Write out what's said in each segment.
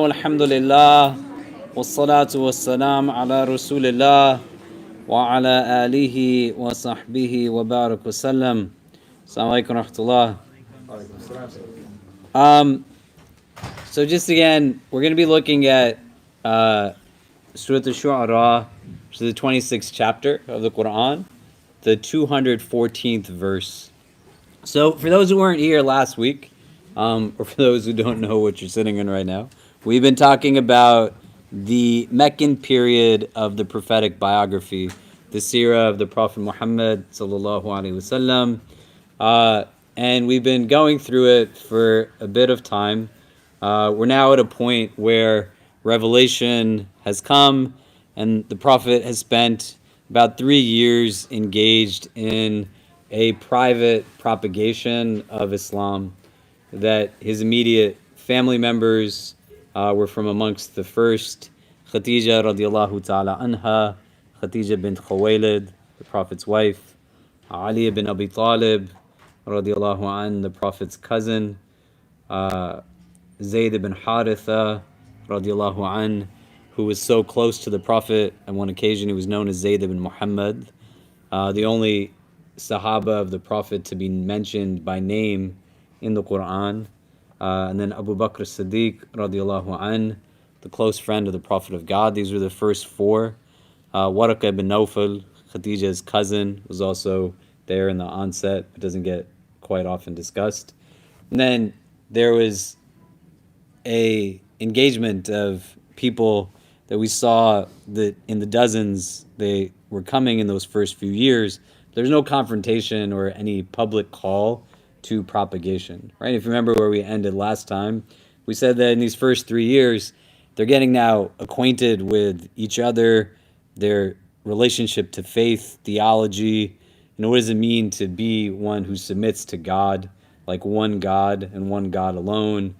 Alhamdulillah, wassalatu wassalam ala rasulillah wa ala alihi wa sahbihi wa barak wa sallam. Assalamu alaikum wa rahmatullah. So just again, we're going to be looking at Surah Al-Shu'ara, which is the 26th chapter of the Quran, the 214th verse. So for those who weren't here last week, or for those who don't know what you're sitting in right now, we've been talking about the Meccan period of the prophetic biography, the Seerah of the Prophet Muhammad sallallahu alaihi wasallam, and we've been going through it for a bit of time. We're now at a point where revelation has come, and the Prophet has spent about 3 years engaged in a private propagation of Islam, that his immediate family members were from amongst the first. Khatija radiallahu ta'ala anha, Khatija bint Khuwaylid, the Prophet's wife, Ali ibn Abi Talib radiallahu an, the Prophet's cousin, Zayd ibn Haritha radiallahu an, who was so close to the Prophet. On one occasion he was known as Zayd ibn Muhammad, the only Sahaba of the Prophet to be mentioned by name in the Quran. And then Abu Bakr as-Siddiq radiallahu an, the close friend of the Prophet of God. These were the first four. Waraq ibn Nawfal, Khadija's cousin, was also there in the onset, but doesn't get quite often discussed. And then there was a engagement of people that we saw that in the dozens they were coming in those first few years. There's no confrontation or any public call to propagation, right? If you remember where we ended last time, we said that in these first 3 years, they're getting now acquainted with each other, their relationship to faith, theology, what does it mean to be one who submits to God, like one God and one God alone,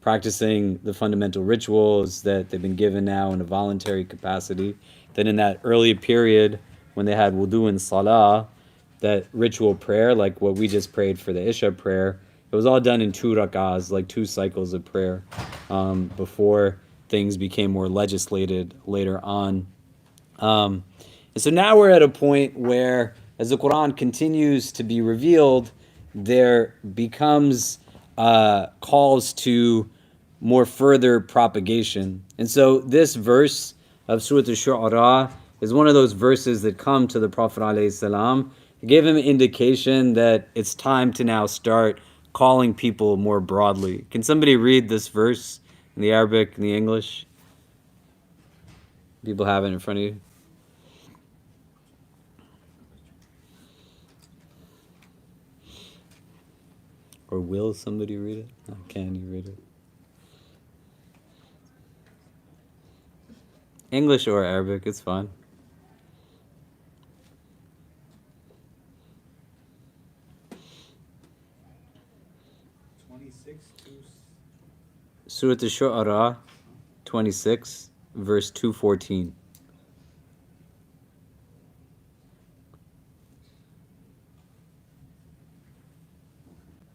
practicing the fundamental rituals that they've been given now in a voluntary capacity. Then in that early period, when they had wudu and salah, that ritual prayer, like what we just prayed for the Isha prayer, it was all done in 2 rak'ahs, like 2 cycles of prayer, before things became more legislated later on. And so now we're at a point where, as the Quran continues to be revealed, there becomes calls to more further propagation. And so this verse of Surah Al-Shu'ara is one of those verses that come to the Prophet ﷺ to give him an indication that it's time to now start calling people more broadly. Can somebody read this verse in the Arabic and the English? People have it in front of you. Or will somebody read it? Oh, can you read it? English or Arabic, it's fine. Surah Al-Shu'ara 26, verse 214.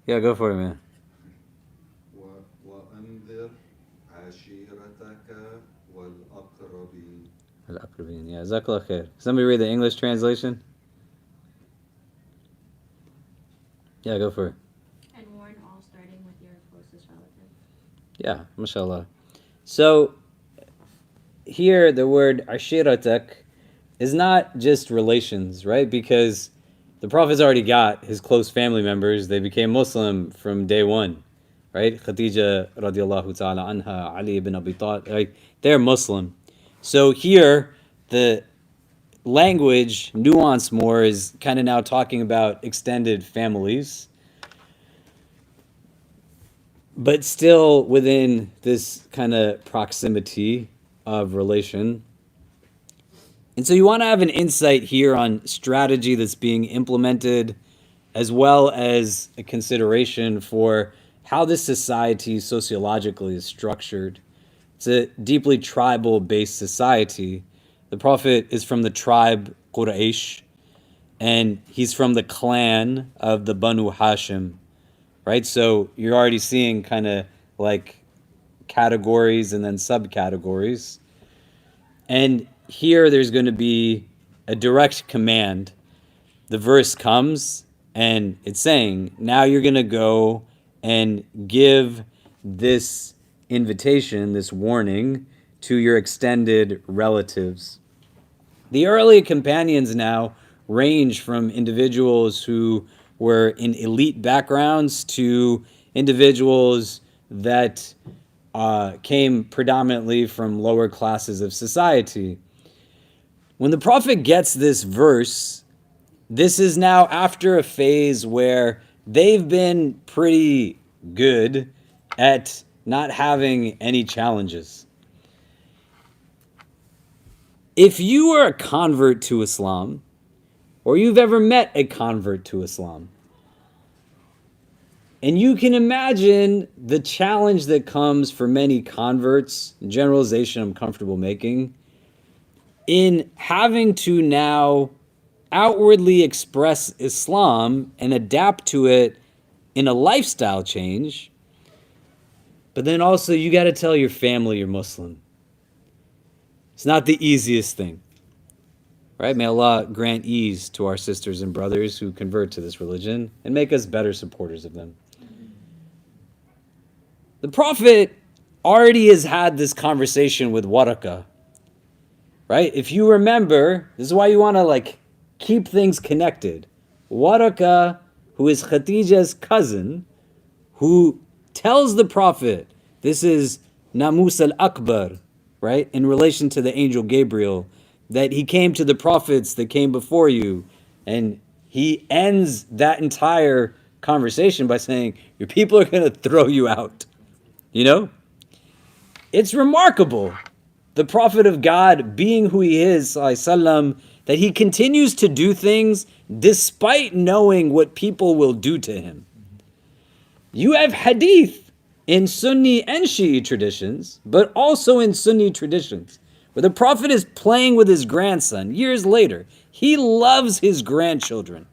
Yeah, go for it, man. وَأَنذِرْ عَشِيرَتَكَ وَالْأَقْرَبِينَ. Al-Aqrabin, yeah. Jazakallah khair. Somebody read the English translation? Yeah, go for it. And warn all, starting with your closest relative. Yeah, mashallah. So, here the word ashiratak is not just relations, right? Because the Prophet's already got his close family members. They became Muslim from day one, right? Khatija radiallahu ta'ala anha, Ali ibn Abi Talib, like, they're Muslim. So here, the language nuance more is kind of now talking about extended families, but still within this kind of proximity of relation. And so you want to have an insight here on strategy that's being implemented, as well as a consideration for how this society sociologically is structured. It's a deeply tribal-based society. The Prophet is from the tribe Quraysh, and he's from the clan of the Banu Hashim, right? So you're already seeing kind of like categories and then subcategories. And here there's going to be a direct command. The verse comes and it's saying, now you're going to go and give this invitation, this warning to your extended relatives. The early companions now range from individuals who were in elite backgrounds to individuals that came predominantly from lower classes of society. When the Prophet gets this verse, this is now after a phase where they've been pretty good at not having any challenges. If you are a convert to Islam, or you've ever met a convert to Islam, and you can imagine the challenge that comes for many converts, generalization I'm comfortable making, in having to now outwardly express Islam and adapt to it in a lifestyle change, but then also you got to tell your family you're Muslim. It's not the easiest thing, right? May Allah grant ease to our sisters and brothers who convert to this religion and make us better supporters of them. The Prophet already has had this conversation with Waraqah, right? If you remember, this is why you want to keep things connected. Waraqah, who is Khadija's cousin, who tells the Prophet, this is Namus al-Akbar, right? In relation to the angel Gabriel, that he came to the prophets that came before you. And he ends that entire conversation by saying, your people are going to throw you out. You know? It's remarkable. The Prophet of God, being who he is, sallam, that he continues to do things despite knowing what people will do to him. You have hadith in Sunni and Shi'i traditions, but also in Sunni traditions, where the Prophet is playing with his grandson years later. He loves his grandchildren.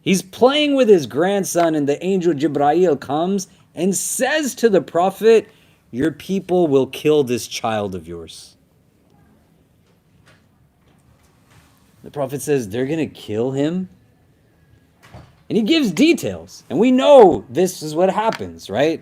He's playing with his grandson, and the angel Jibreel comes and says to the Prophet, your people will kill this child of yours. The Prophet says, they're going to kill him? And he gives details. And we know this is what happens, right?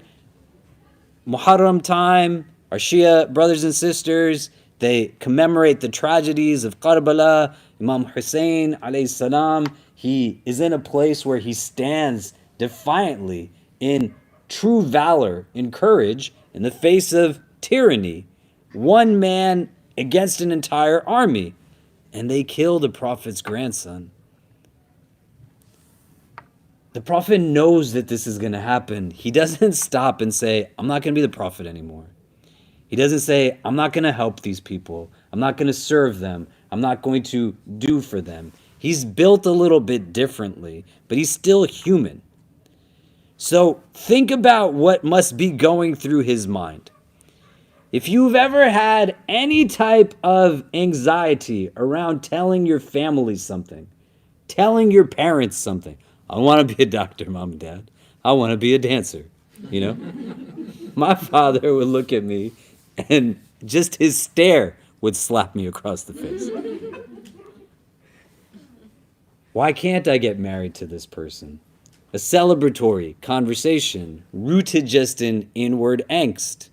Muharram time, our Shia brothers and sisters, they commemorate the tragedies of Karbala. Imam Hussein, alayhi salam, he is in a place where he stands defiantly in true valor, in courage, in the face of tyranny. One man against an entire army. And they kill the Prophet's grandson. The Prophet knows that this is going to happen. He doesn't stop and say, I'm not going to be the Prophet anymore. He doesn't say, I'm not going to help these people. I'm not going to serve them. I'm not going to do for them. He's built a little bit differently, but he's still human. So think about what must be going through his mind. If you've ever had any type of anxiety around telling your family something, telling your parents something, I want to be a doctor, Mom and Dad. I want to be a dancer, you know? My father would look at me and just his stare would slap me across the face. Why can't I get married to this person? A celebratory conversation rooted just in inward angst.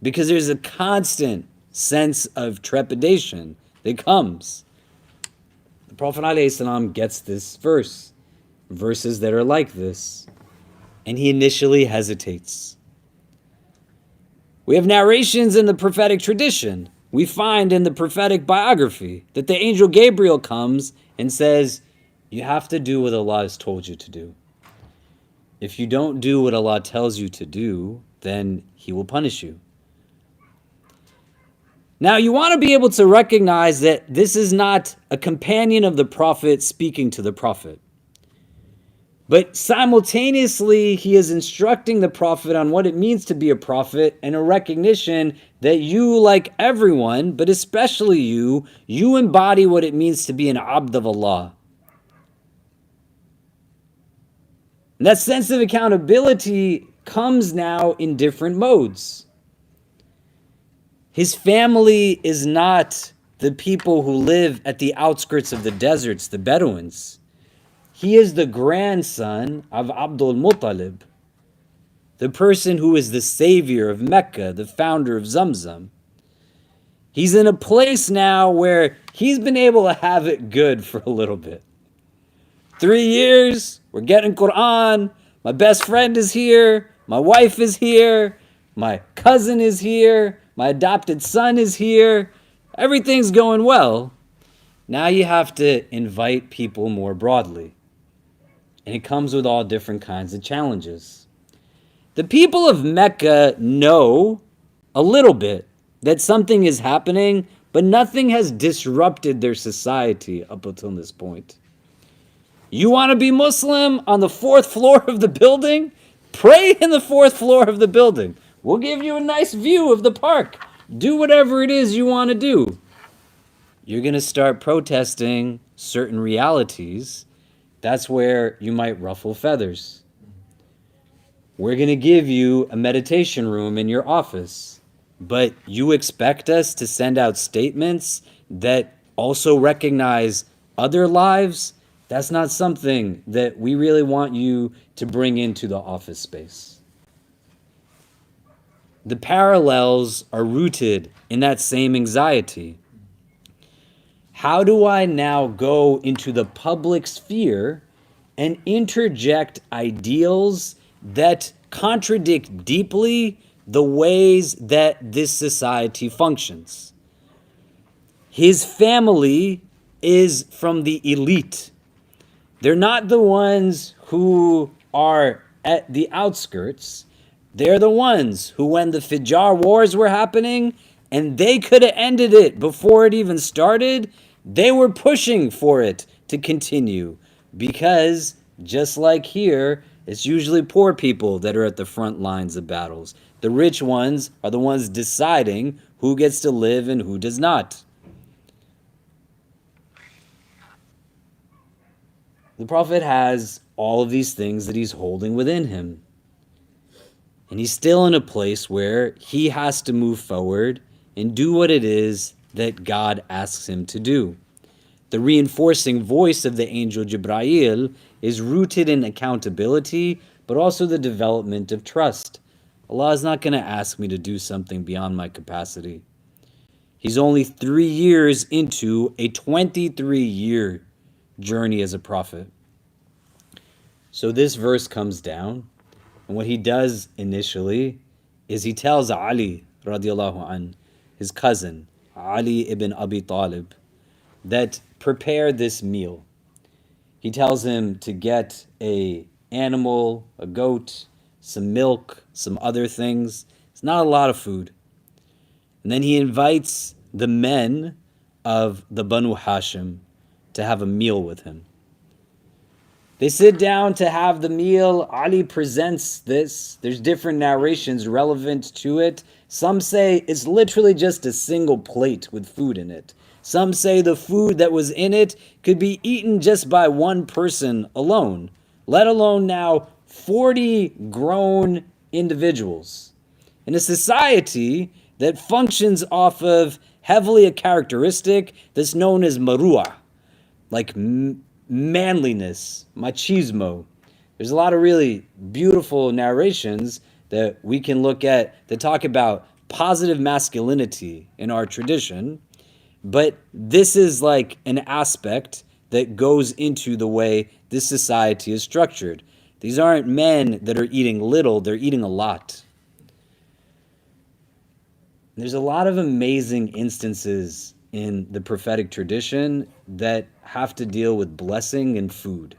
Because there's a constant sense of trepidation that comes. The Prophet ﷺ gets this verse, verses that are like this, and he initially hesitates. We have narrations in the prophetic tradition. We find in the prophetic biography that the angel Gabriel comes and says, you have to do what Allah has told you to do. If you don't do what Allah tells you to do, then He will punish you. Now, you want to be able to recognize that this is not a companion of the Prophet speaking to the Prophet. But simultaneously, he is instructing the Prophet on what it means to be a prophet and a recognition that you, like everyone, but especially you embody what it means to be an abd of Allah. And that sense of accountability comes now in different modes. His family is not the people who live at the outskirts of the deserts, the Bedouins. He is the grandson of Abdul Muttalib, the person who is the savior of Mecca, the founder of Zamzam. He's in a place now where he's been able to have it good for a little bit. 3 years, we're getting Quran, my best friend is here, my wife is here, my cousin is here, my adopted son is here, everything's going well. Now you have to invite people more broadly. And it comes with all different kinds of challenges. The people of Mecca know a little bit that something is happening, but nothing has disrupted their society up until this point. You want to be Muslim on the 4th floor of the building? Pray in the 4th floor of the building. We'll give you a nice view of the park. Do whatever it is you want to do. You're going to start protesting certain realities. That's where you might ruffle feathers. We're going to give you a meditation room in your office, but you expect us to send out statements that also recognize other lives? That's not something that we really want you to bring into the office space. The parallels are rooted in that same anxiety. How do I now go into the public sphere and interject ideals that contradict deeply the ways that this society functions? His family is from the elite. They're not the ones who are at the outskirts. They're the ones who, when the Fijar wars were happening, and they could have ended it before it even started, they were pushing for it to continue. Because, just like here, it's usually poor people that are at the front lines of battles. The rich ones are the ones deciding who gets to live and who does not. The Prophet has all of these things that he's holding within him. And he's still in a place where he has to move forward and do what it is that God asks him to do. The reinforcing voice of the angel Jibreel is rooted in accountability, but also the development of trust. Allah is not going to ask me to do something beyond my capacity. He's only 3 years into a 23-year journey as a prophet. So this verse comes down, and what he does initially is he tells Ali radiallahu an, his cousin, Ali ibn Abi Talib, that prepare this meal. He tells him to get a animal, a goat, some milk, some other things. It's not a lot of food. And then he invites the men of the Banu Hashim to have a meal with him. They sit down to have the meal. Ali presents this. There's different narrations relevant to it. Some say it's literally just a single plate with food in it. Some say the food that was in it could be eaten just by one person alone, let alone now 40 grown individuals. In a society that functions off of heavily a characteristic that's known as maruah, like manliness, machismo. There's a lot of really beautiful narrations that we can look at that talk about positive masculinity in our tradition, but this is like an aspect that goes into the way this society is structured. These aren't men that are eating little, they're eating a lot. There's a lot of amazing instances in the prophetic tradition that have to deal with blessing and food.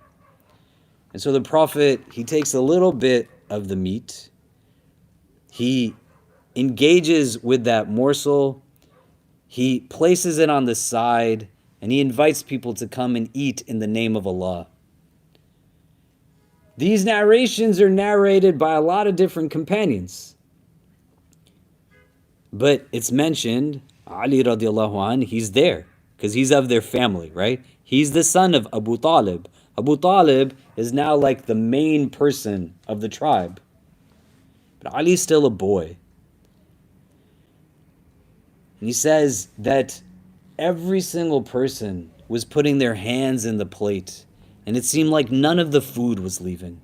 And so the prophet, he takes a little bit of the meat, he engages with that morsel, he places it on the side, and he invites people to come and eat in the name of Allah. These narrations are narrated by a lot of different companions. But it's mentioned, Ali radiallahu anh, he's there, because he's of their family, right? He's the son of Abu Talib. Abu Talib is now like the main person of the tribe. But Ali's still a boy. And he says that every single person was putting their hands in the plate, and it seemed like none of the food was leaving.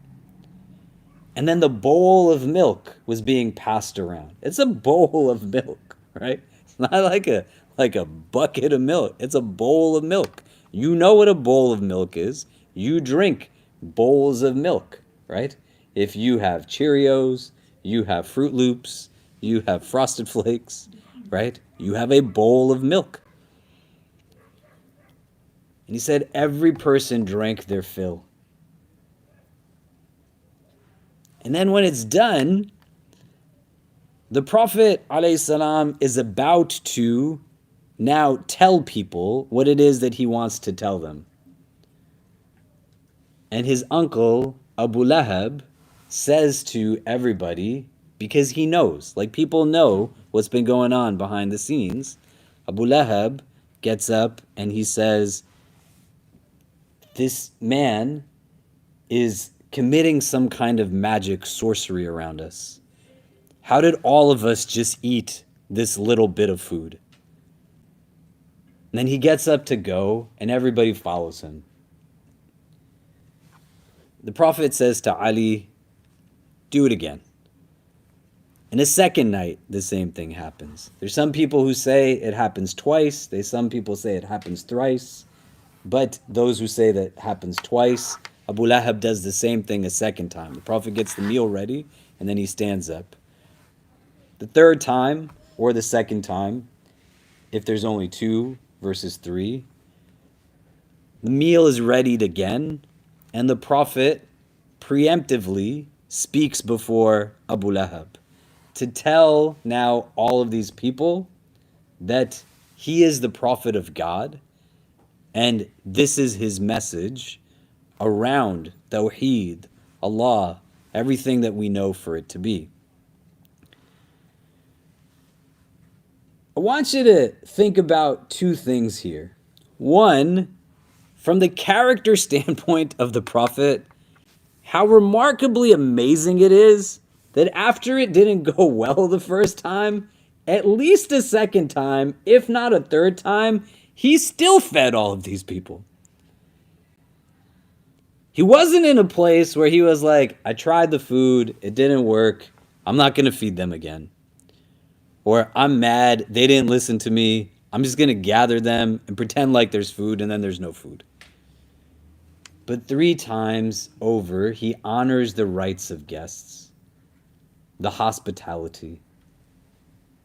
And then the bowl of milk was being passed around. It's a bowl of milk, right? It's not like a bucket of milk. It's a bowl of milk. You know what a bowl of milk is. You drink bowls of milk, right? If you have Cheerios, you have Fruit Loops, you have Frosted Flakes, right? You have a bowl of milk. And he said every person drank their fill. And then when it's done, the Prophet ﷺ is about to now tell people what it is that he wants to tell them. And his uncle, Abu Lahab, says to everybody, because he knows, like people know what's been going on behind the scenes, Abu Lahab gets up and he says, this man is committing some kind of magic sorcery around us. How did all of us just eat this little bit of food? And then he gets up to go, and everybody follows him. The Prophet says to Ali, do it again. And a second night, the same thing happens. There's some people who say it happens twice. Some people say it happens thrice. But those who say that happens twice, Abu Lahab does the same thing a second time. The Prophet gets the meal ready, and then he stands up. The third time, or the second time, if there's only 2 versus 3, the meal is readied again, and the Prophet preemptively speaks before Abu Lahab to tell now all of these people that he is the Prophet of God, and this is his message around Tawheed, Allah, everything that we know for it to be. I want you to think about 2 things here. One, from the character standpoint of the Prophet, how remarkably amazing it is that after it didn't go well the first time, at least a second time, if not a third time, he still fed all of these people. He wasn't in a place where he was like, I tried the food, it didn't work, I'm not going to feed them again. Or I'm mad, they didn't listen to me, I'm just going to gather them and pretend like there's food, and then there's no food. But 3 times over, he honors the rights of guests, the hospitality.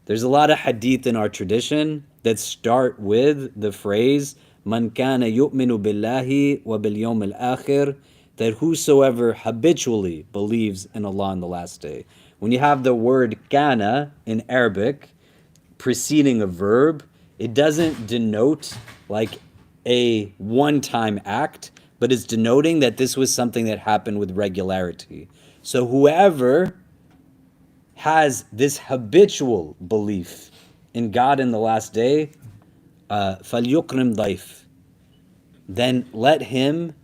There's a lot of hadith in our tradition that start with the phrase, Man kana yu'minu billahi wa bil yawm al-akhir, that whosoever habitually believes in Allah on the last day. When you have the word kana in Arabic preceding a verb, it doesn't denote like a one-time act, but it's denoting that this was something that happened with regularity. So whoever has this habitual belief in God in the last day, فَلْيُكْرِمْ ضَيْفٍ, then let him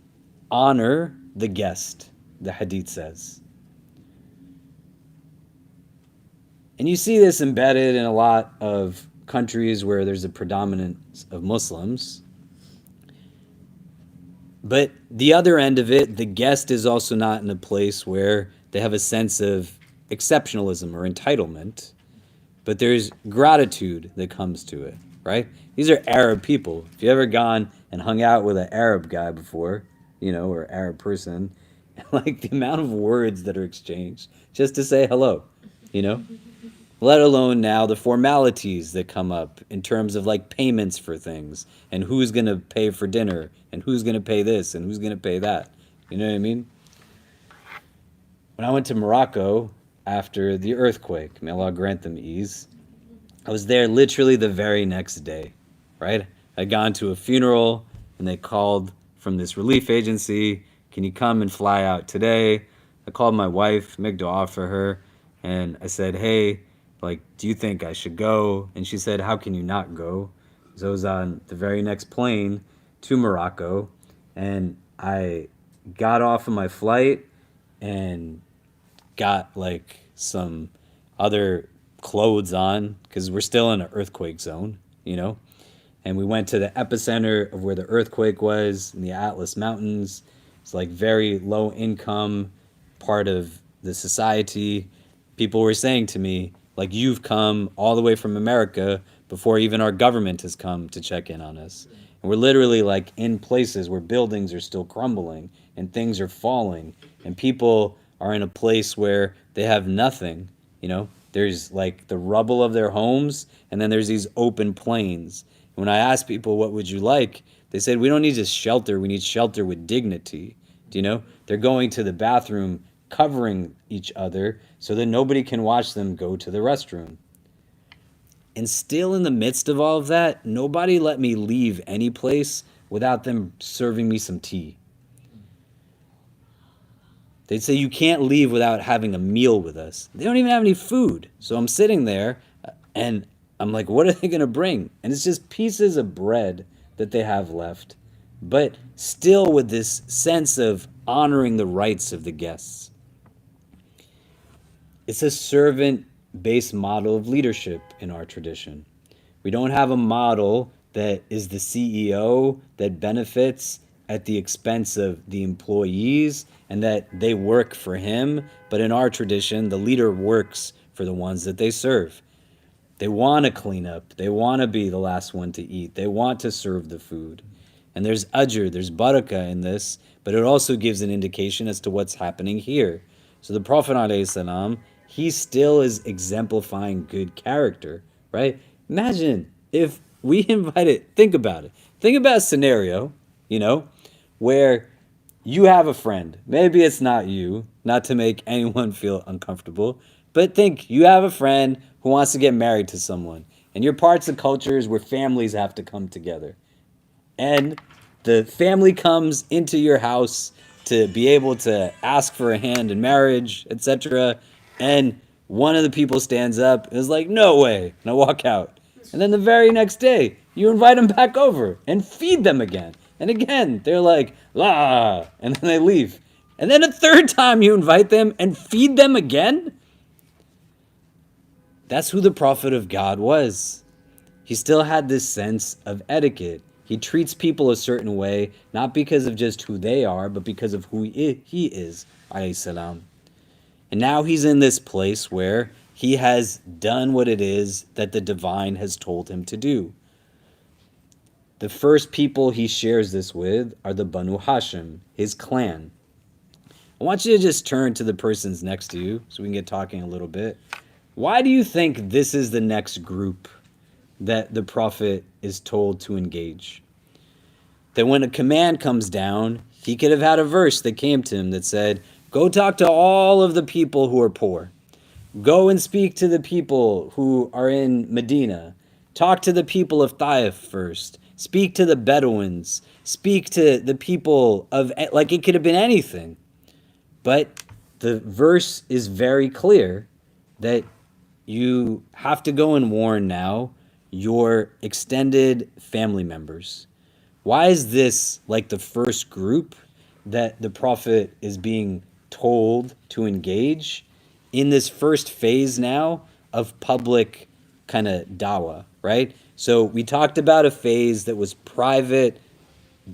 honor the guest, the hadith says. And you see this embedded in a lot of countries where there's a predominance of Muslims. But the other end of it, the guest is also not in a place where they have a sense of exceptionalism or entitlement, but there's gratitude that comes to it, right? These are Arab people. If you ever gone and hung out with an Arab guy before, or Arab person, like the amount of words that are exchanged just to say hello, let alone now the formalities that come up in terms of like payments for things and who's going to pay for dinner and who's going to pay this and who's going to pay that. You know what I mean? When I went to Morocco after the earthquake, may Allah grant them ease, I was there literally the very next day, right? I'd gone to a funeral and they called from this relief agency, can you come and fly out today? I called my wife, make dua for her, and I said, hey, do you think I should go? And she said, how can you not go? So I was on the very next plane to Morocco, and I got off of my flight and got some other clothes on because we're still in an earthquake zone, And we went to the epicenter of where the earthquake was in the Atlas Mountains. It's like very low income part of the society. People were saying to me, like, you've come all the way from America before even our government has come to check in on us. And we're literally like in places where buildings are still crumbling and things are falling and people are in a place where they have nothing, There's like the rubble of their homes and then there's these open plains. When I asked people, what would you like? They said, we don't need just shelter. We need shelter with dignity. Do you know? They're going to the bathroom, covering each other so that nobody can watch them go to the restroom. And still in the midst of all of that, nobody let me leave any place without them serving me some tea. They'd say, you can't leave without having a meal with us. They don't even have any food. So I'm sitting there and I'm like, what are they going to bring? And it's just pieces of bread that they have left, but still with this sense of honoring the rights of the guests. It's a servant-based model of leadership in our tradition. We don't have a model that is the CEO that benefits at the expense of the employees and that they work for him, but in our tradition, the leader works for the ones that they serve. They want to clean up. They want to be the last one to eat. They want to serve the food. And there's ajr, there's barakah in this, but it also gives an indication as to what's happening here. So the Prophet ﷺ, he still is exemplifying good character, right? Imagine if we invited, think about it. Think about a scenario, where you have a friend. Maybe it's not you, not to make anyone feel uncomfortable, but think you have a friend who wants to get married to someone, and you're parts of cultures where families have to come together. And the family comes into your house to be able to ask for a hand in marriage, etc. And one of the people stands up and is like, no way, and I walk out. And then the very next day, you invite them back over and feed them again. And again, they're like, la, and then they leave. And then a third time you invite them and feed them again? That's who the Prophet of God was. He still had this sense of etiquette. He treats people a certain way, not because of just who they are, but because of who he is, alayhi salam. And now he's in this place where he has done what it is that the divine has told him to do. The first people he shares this with are the Banu Hashim, his clan. I want you to just turn to the persons next to you so we can get talking a little bit. Why do you think this is the next group that the Prophet is told to engage? That when a command comes down, he could have had a verse that came to him that said, go talk to all of the people who are poor. Go and speak to the people who are in Medina. Talk to the people of Taif first. Speak to the Bedouins. Speak to the people of, like it could have been anything. But the verse is very clear that you have to go and warn now your extended family members. Why is this like the first group that the Prophet is being told to engage in this first phase now of public kind of dawah, right? So we talked about a phase that was private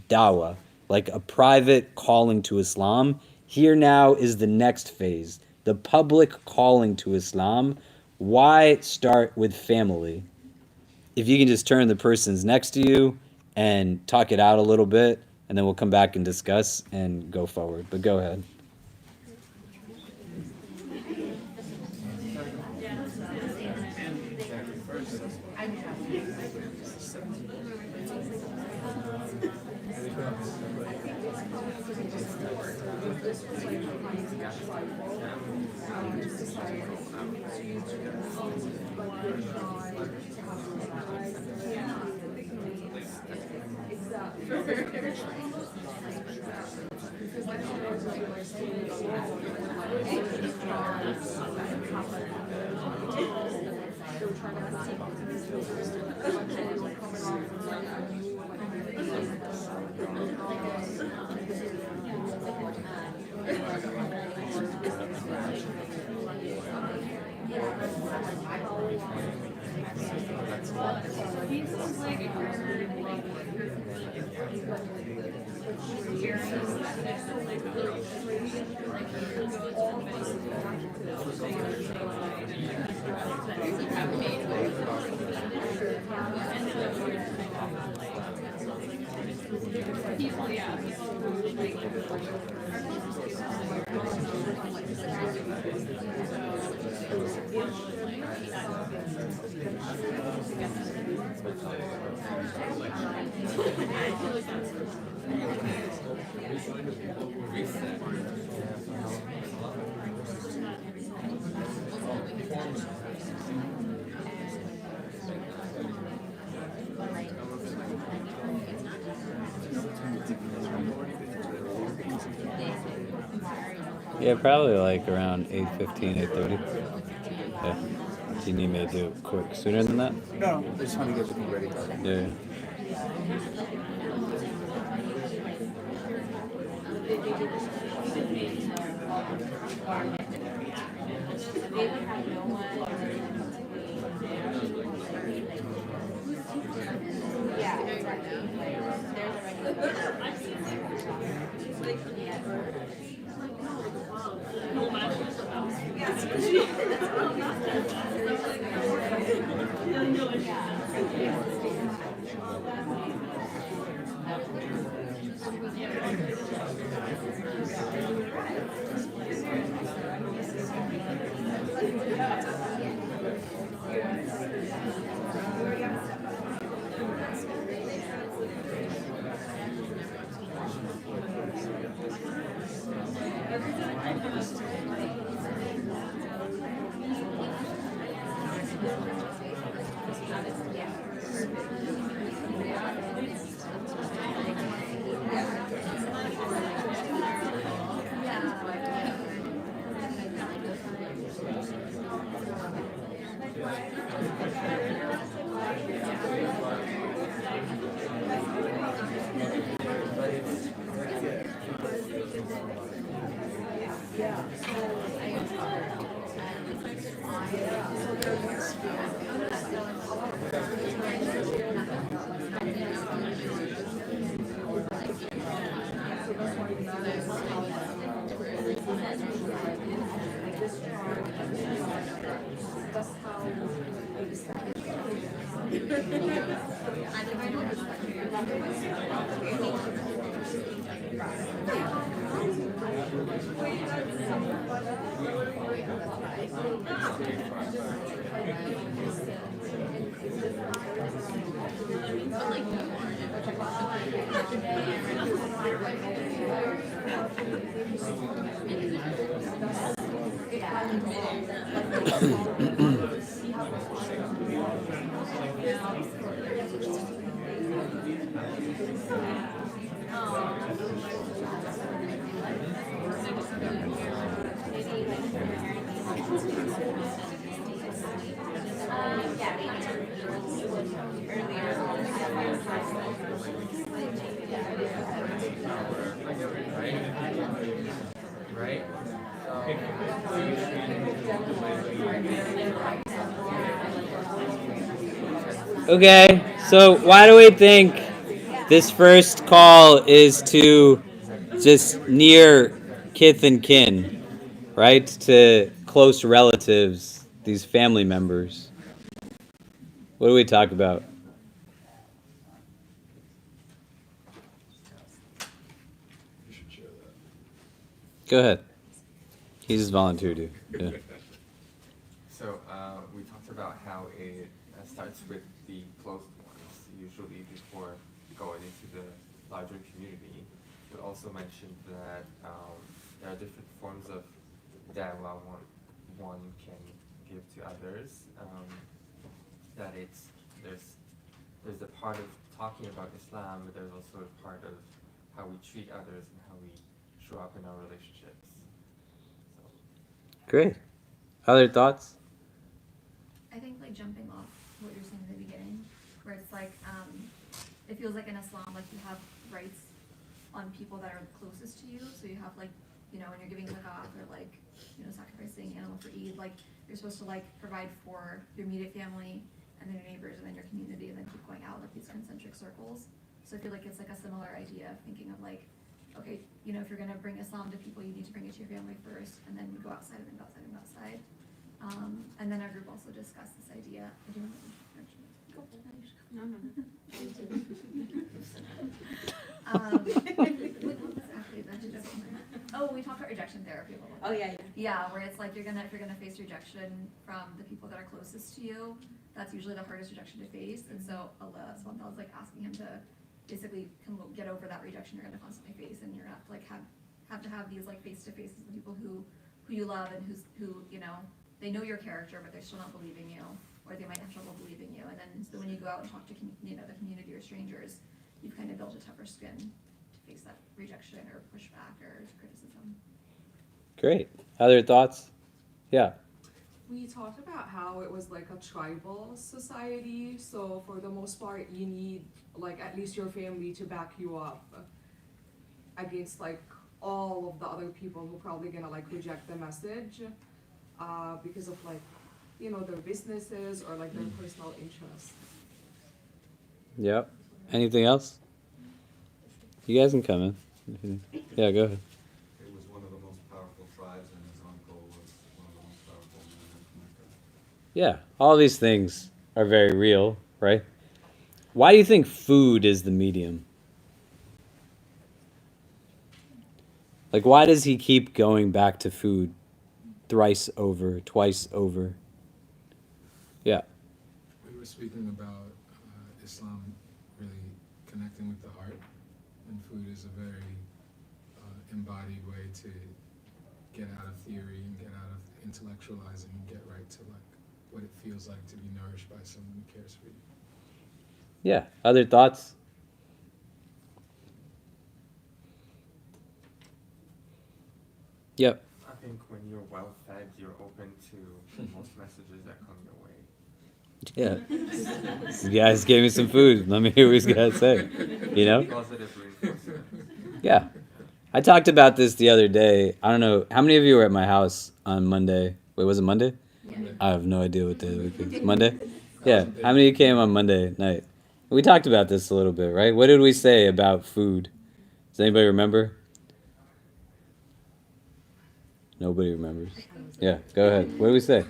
dawah, like a private calling to Islam. Here now is the next phase, the public calling to Islam. Why start with family? If you can just turn the persons next to you and talk it out a little bit, and then we'll come back and discuss and go forward. But go ahead. Yeah, probably like around 8:15, 8:30. Yeah. Do you need me to do it quick sooner than that? No, I just want to get everything ready. Yeah. Okay, so why do we think this first call is to just near kith and kin, right? To close relatives, these family members. What do we talk about? Go ahead. He just volunteered you. Yeah. So we talked about how it starts with the close ones, usually before going into the larger community. We also mentioned that there are different forms of dawah one can give to others. That there's the part of talking about Islam, but there's also a part of how we treat others and how we show up in our relationships. So. Great. Other thoughts? I think like jumping off what you're saying at the beginning, where it's like, it feels like in Islam, like you have rights on people that are closest to you. So you have like, you know, when you're giving zakat or like, you know, sacrificing animal for Eid, like you're supposed to like provide for your immediate family and then your neighbors and then your community and then keep going out, like these kind circles. So I feel like it's like a similar idea of thinking of like, okay, you know, if you're gonna bring Islam to people, you need to bring it to your family first, and then you go outside and then go outside and go outside. And then our group also discussed this idea. I do want to go for that. No, no. Oh, we talked about rejection therapy a little bit. Oh, yeah. Yeah, where it's like if you're gonna face rejection from the people that are closest to you, that's usually the hardest rejection to face. And so Allah subhanahu wa ta'ala is like asking him to basically get over that rejection you're gonna constantly face, and you're gonna have to like have to have these like face to faces with people who you love and who you know, they know your character but they're still not believing you, or they might have trouble believing you. And then so when you go out and talk to you know, the community or strangers, you've kind of built a tougher skin to face that rejection or pushback or criticism. Great. Other thoughts? Yeah. We talked about how it was like a tribal society, so for the most part you need like at least your family to back you up against like all of the other people who are probably gonna like reject the message because of like, you know, their businesses or like their personal interests. Yep. Anything else? You guys can come in. Yeah, go ahead. It was one of the most powerful tribes, and his uncle was one of the most powerful men in Mecca. Yeah, all these things are very real, right? Why do you think food is the medium? Like, why does he keep going back to food thrice over, twice over? Yeah. We were speaking about Islam really connecting with the heart, and food is a very embodied way to get out of theory and get out of intellectualizing and get right to like what it feels like to be nourished by someone who cares for you. Yeah. Other thoughts? Yep. I think when you're well fed, you're open to most messages that come your way. Yeah. This guys gave me some food. Let me hear what he's got to say. You know? Positive reinforcement. Yeah. I talked about this the other day. I don't know. How many of you were at my house on Monday? Wait, was it Monday? Yeah. I have no idea what day of the week it is. Monday? Yeah. How many of you came on Monday night? We talked about this a little bit, right? What did we say about food? Does anybody remember? Nobody remembers. Yeah, go ahead. What did we say?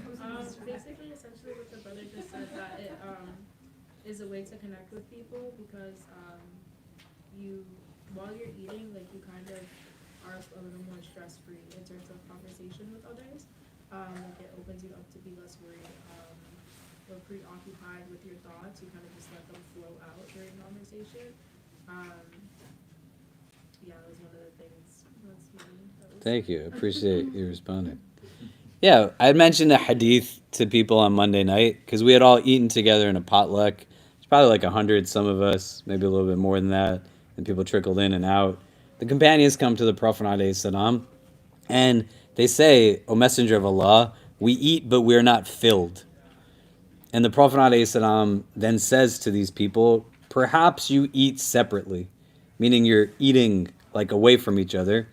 Basically, essentially what the brother just said, that it is a way to connect with people because you, while you're eating, like you kind of are a little more stress-free in terms of conversation with others. Like it opens you up to be less worried or preoccupied with your thoughts. You kind of just let them flow out during conversation. Yeah, that was one of the things. Thank you. I appreciate you responding. Yeah, I had mentioned a hadith to people on Monday night because we had all eaten together in a potluck. It's probably like 100, some of us, maybe a little bit more than that, and people trickled in and out. The companions come to the Prophet ﷺ, and they say, "O Messenger of Allah, we eat but we're not filled." And the Prophet ﷺ then says to these people, "Perhaps you eat separately," meaning you're eating like away from each other.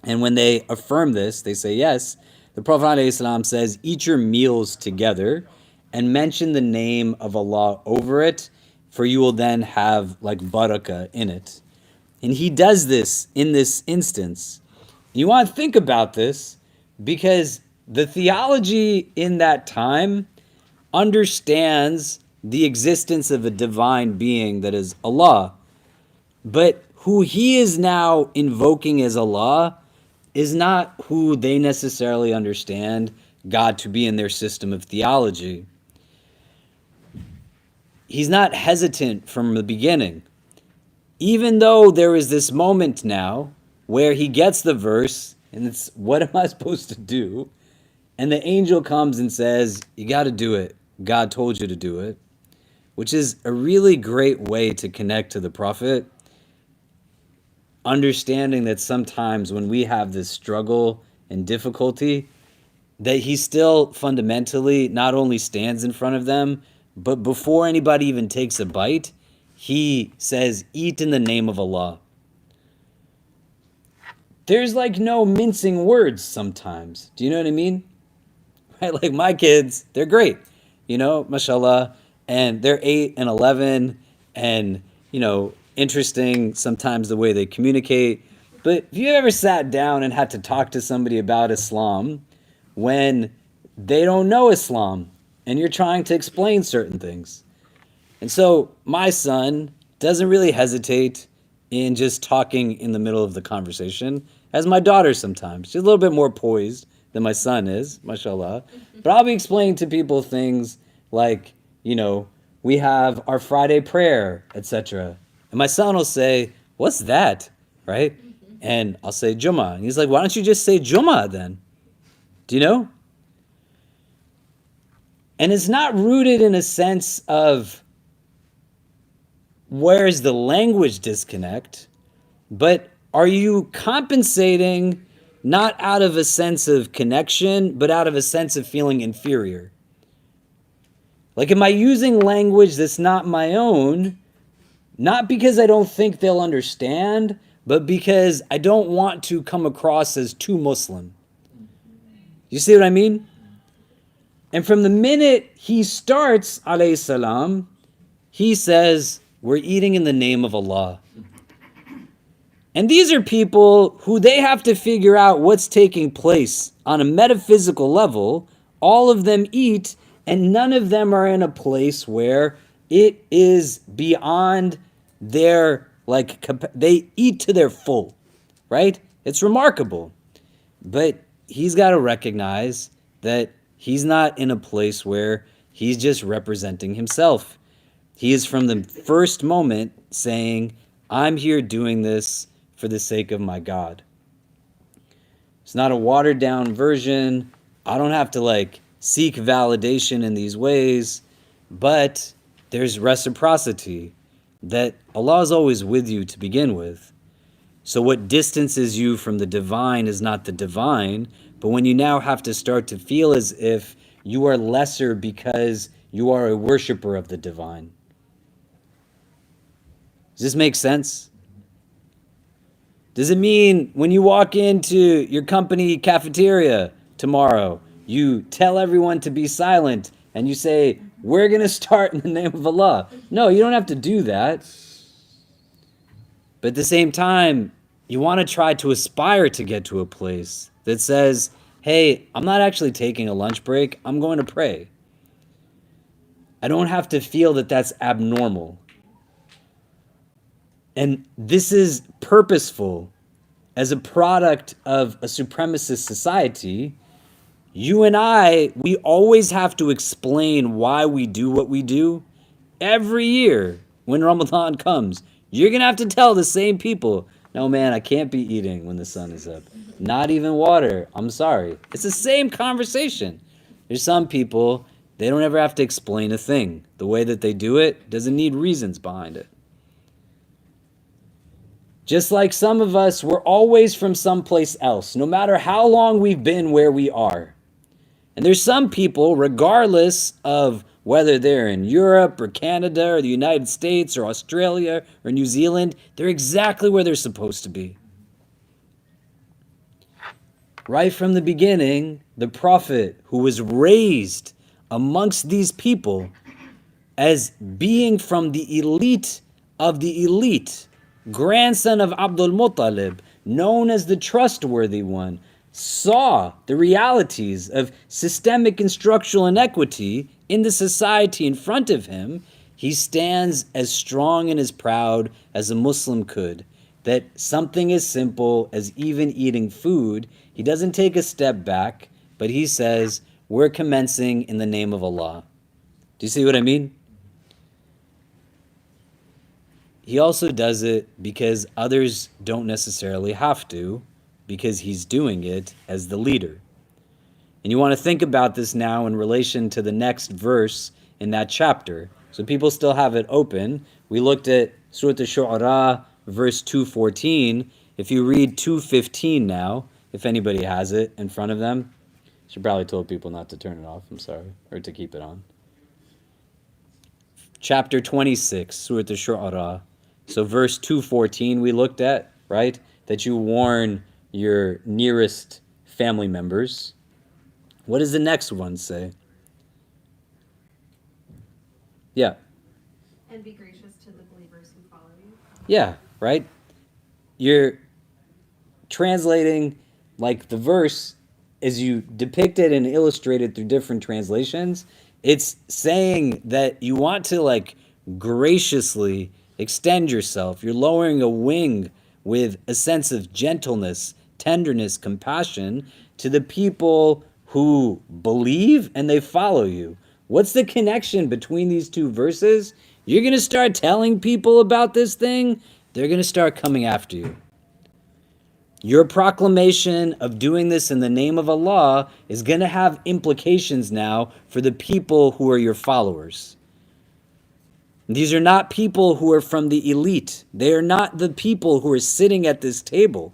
And when they affirm this, they say yes. The Prophet ﷺ says, "Eat your meals together and mention the name of Allah over it, for you will then have like barakah in it." And he does this in this instance. You want to think about this because the theology in that time understands the existence of a divine being that is Allah. But who he is now invoking as Allah is not who they necessarily understand God to be in their system of theology. He's not hesitant from the beginning. Even though there is this moment now where he gets the verse, and it's, what am I supposed to do? And the angel comes and says, you got to do it. God told you to do it. Which is a really great way to connect to the Prophet. Understanding that sometimes when we have this struggle and difficulty, that he still fundamentally not only stands in front of them, but before anybody even takes a bite, he says, eat in the name of Allah. There's like no mincing words sometimes. Do you know what I mean? Right? Like my kids, they're great, you know, mashallah, and they're 8 and 11, and interesting sometimes the way they communicate. But if you ever sat down and had to talk to somebody about Islam when they don't know Islam and you're trying to explain certain things. And so my son doesn't really hesitate in just talking in the middle of the conversation, as my daughter sometimes. She's a little bit more poised than my son is, mashallah. But I'll be explaining to people things like, we have our Friday prayer, etc. And my son will say, what's that? Right? And I'll say, Jummah. And he's like, why don't you just say Jummah then? Do you know? And it's not rooted in a sense of where's the language disconnect, but are you compensating not out of a sense of connection, but out of a sense of feeling inferior? Like, am I using language that's not my own, not because I don't think they'll understand, but because I don't want to come across as too Muslim? You see what I mean? And from the minute he starts, alayhi salam, he says, we're eating in the name of Allah. And these are people who they have to figure out what's taking place on a metaphysical level. All of them eat, and none of them are in a place where it is beyond their, they eat to their full, right? It's remarkable. But he's got to recognize that he's not in a place where he's just representing himself. He is from the first moment saying, I'm here doing this for the sake of my God. It's not a watered down version. I don't have to seek validation in these ways, but there's reciprocity that Allah is always with you to begin with. So what distances you from the divine is not the divine, but when you now have to start to feel as if you are lesser because you are a worshiper of the divine. Does this make sense? Does it mean when you walk into your company cafeteria tomorrow, you tell everyone to be silent and you say, we're going to start in the name of Allah? No, you don't have to do that. But at the same time, you want to try to aspire to get to a place that says, hey, I'm not actually taking a lunch break. I'm going to pray. I don't have to feel that that's abnormal. And this is purposeful. As a product of a supremacist society, you and I, we always have to explain why we do what we do. Every year when Ramadan comes, you're going to have to tell the same people, no man, I can't be eating when the sun is up. Not even water. I'm sorry. It's the same conversation. There's some people, they don't ever have to explain a thing. The way that they do it doesn't need reasons behind it. Just like some of us, we're always from someplace else, no matter how long we've been where we are. And there's some people, regardless of whether they're in Europe or Canada or the United States or Australia or New Zealand, they're exactly where they're supposed to be. Right from the beginning, the Prophet, who was raised amongst these people as being from the elite of the elite, grandson of Abdul Muttalib, known as the trustworthy one, saw the realities of systemic and structural inequity in the society in front of him. He stands as strong and as proud as a Muslim could, that something as simple as even eating food, he doesn't take a step back, but he says, we're commencing in the name of Allah. Do you see what I mean? He also does it because others don't necessarily have to, because he's doing it as the leader. And you want to think about this now in relation to the next verse in that chapter. So people still have it open. We looked at Surah Al-Shu'ara, verse 214. If you read 215 now, if anybody has it in front of them, should probably told people not to turn it off, I'm sorry, or to keep it on. Chapter 26, Surah Al-Shu'ara. So verse 214 we looked at, right? That you warn your nearest family members. What does the next one say? Yeah. And be gracious to the believers who follow you. Yeah, right? You're translating like the verse as you depict it and illustrate it through different translations. It's saying that you want to like graciously extend yourself. You're lowering a wing with a sense of gentleness, tenderness, compassion to the people who believe and they follow you. What's the connection between these two verses? You're going to start telling people about this thing, they're going to start coming after you. Your proclamation of doing this in the name of Allah is going to have implications now for the people who are your followers. These are not people who are from the elite. They are not the people who are sitting at this table.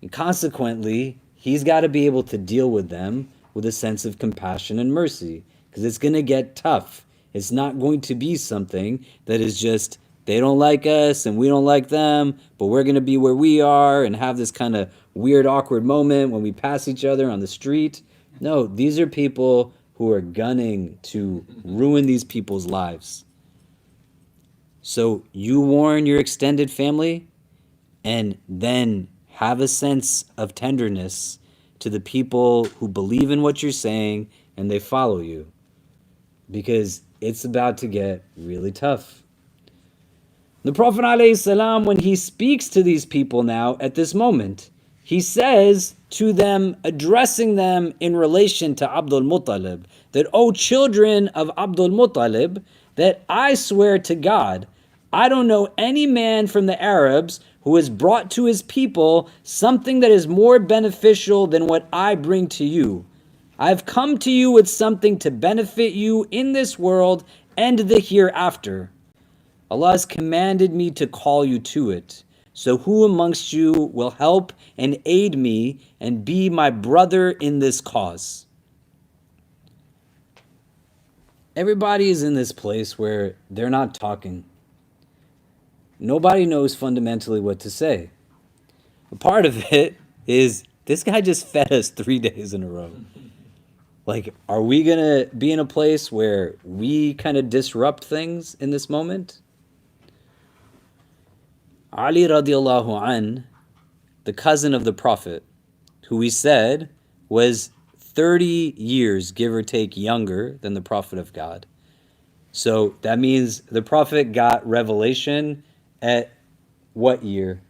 And consequently, he's got to be able to deal with them with a sense of compassion and mercy, because it's going to get tough. It's not going to be something that is just, they don't like us and we don't like them, but we're going to be where we are and have this kind of weird, awkward moment when we pass each other on the street. No, these are people who are gunning to ruin these people's lives. So you warn your extended family and then have a sense of tenderness to the people who believe in what you're saying and they follow you, because it's about to get really tough. The Prophet ﷺ, when he speaks to these people now at this moment, he says to them, addressing them in relation to Abdul Muttalib, that, O children of Abdul Muttalib, that I swear to God, I don't know any man from the Arabs who has brought to his people something that is more beneficial than what I bring to you. I've come to you with something to benefit you in this world and the hereafter. Allah has commanded me to call you to it. So who amongst you will help and aid me and be my brother in this cause? Everybody is in this place where they're not talking. Nobody knows fundamentally what to say. A part of it is this guy just fed us 3 days in a row. Like, are we going to be in a place where we kind of disrupt things in this moment? Ali radiallahu an, the cousin of the Prophet, who we said was 30 years, give or take, younger than the Prophet of God. So that means the Prophet got revelation at what year?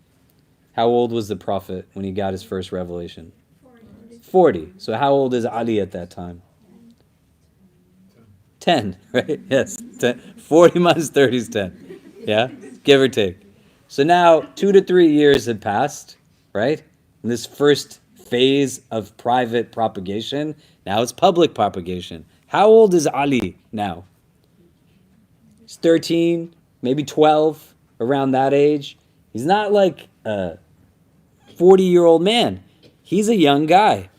How old was the Prophet when he got his first revelation? 40. So how old is Ali at that time? 10, right? Yes. 10. 40 minus 30 is 10. Yeah? Give or take. So now 2 to 3 years had passed, right? In this first phase of private propagation. Now it's public propagation. How old is Ali now? He's 13, maybe 12, around that age. He's not like a 40-year-old man. He's a young guy.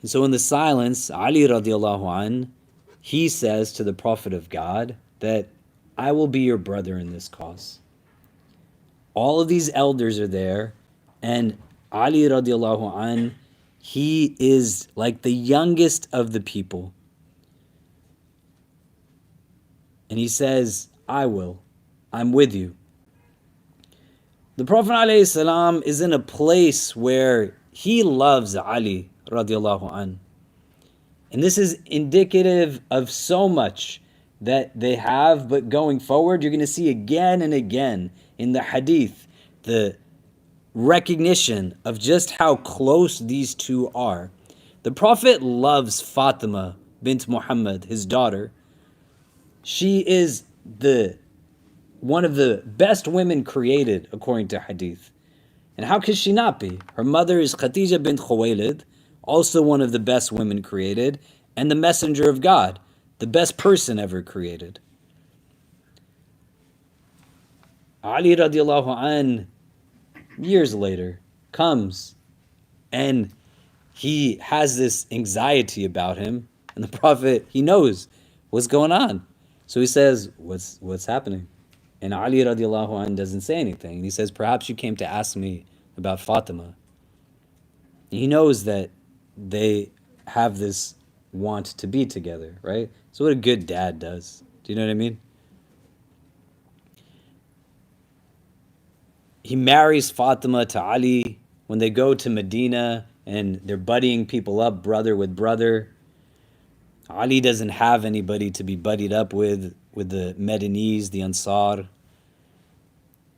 And so in the silence, Ali radiallahu an, he says to the Prophet of God that I will be your brother in this cause. All of these elders are there, and Ali radiallahu an, he is like the youngest of the people. And he says, I will. I'm with you. The Prophet ﷺ is in a place where he loves Ali radiallahu an. And this is indicative of so much that they have, but going forward, you're going to see again and again in the hadith, the recognition of just how close these two are. The Prophet loves Fatima bint Muhammad, his daughter. She is one of the best women created according to hadith. And how could she not be? Her mother is Khadija bint Khuwaylid, also one of the best women created, and the messenger of God, the best person ever created. Ali radiallahu an, years later, comes and he has this anxiety about him, and the Prophet, he knows what's going on. So he says, what's happening? And Ali radiallahu an doesn't say anything. And he says, perhaps you came to ask me about Fatima. And he knows that they have this want to be together, right? So what a good dad does. Do you know what I mean? He marries Fatima to Ali when they go to Medina and they're buddying people up, brother with brother. Ali doesn't have anybody to be buddied up with the Medinese, the Ansar.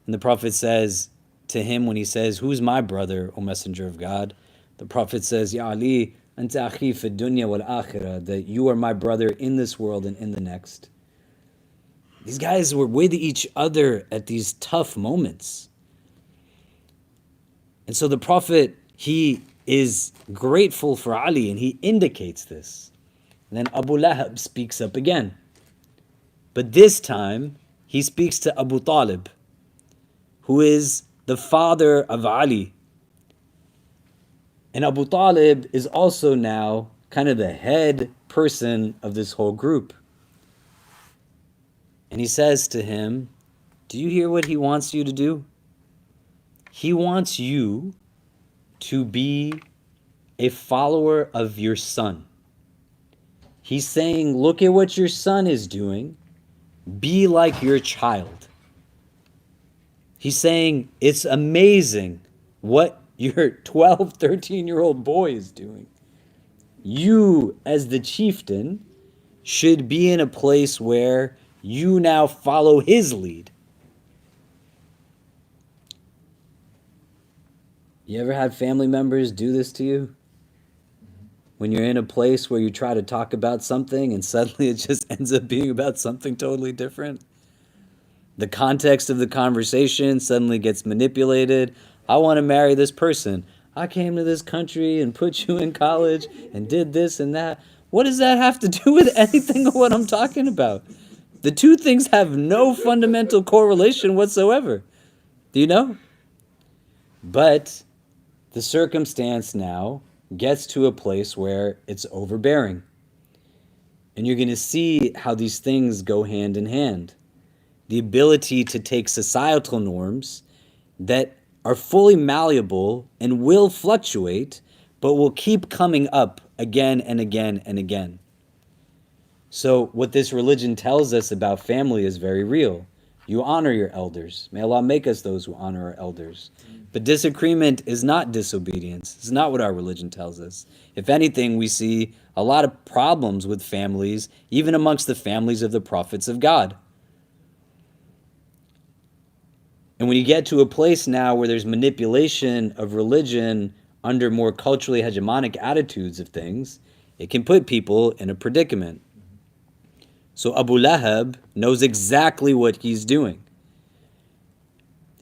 And the Prophet says to him when he says, "Who's my brother, O Messenger of God?" The Prophet says, "Ya Ali, anta akhi fi dunya wal akhirah," that you are my brother in this world and in the next. These guys were with each other at these tough moments. And so the Prophet, he is grateful for Ali and he indicates this. And then Abu Lahab speaks up again. But this time, he speaks to Abu Talib, who is the father of Ali. And Abu Talib is also now kind of the head person of this whole group. And he says to him, do you hear what he wants you to do? He wants you to be a follower of your son. He's saying, look at what your son is doing. Be like your child. He's saying, it's amazing what your 12, 13-year-old boy is doing. You, as the chieftain, should be in a place where you now follow his lead. You ever had family members do this to you? When you're in a place where you try to talk about something and suddenly it just ends up being about something totally different? The context of the conversation suddenly gets manipulated. I want to marry this person. I came to this country and put you in college and did this and that. What does that have to do with anything of what I'm talking about? The two things have no fundamental correlation whatsoever. Do you know? But the circumstance now gets to a place where it's overbearing. And you're going to see how these things go hand in hand. The ability to take societal norms that are fully malleable and will fluctuate, but will keep coming up again and again and again. So what this religion tells us about family is very real. You honor your elders. May Allah make us those who honor our elders. But disagreement is not disobedience. It's not what our religion tells us. If anything, we see a lot of problems with families, even amongst the families of the prophets of God. And when you get to a place now where there's manipulation of religion under more culturally hegemonic attitudes of things, it can put people in a predicament. So Abu Lahab knows exactly what he's doing.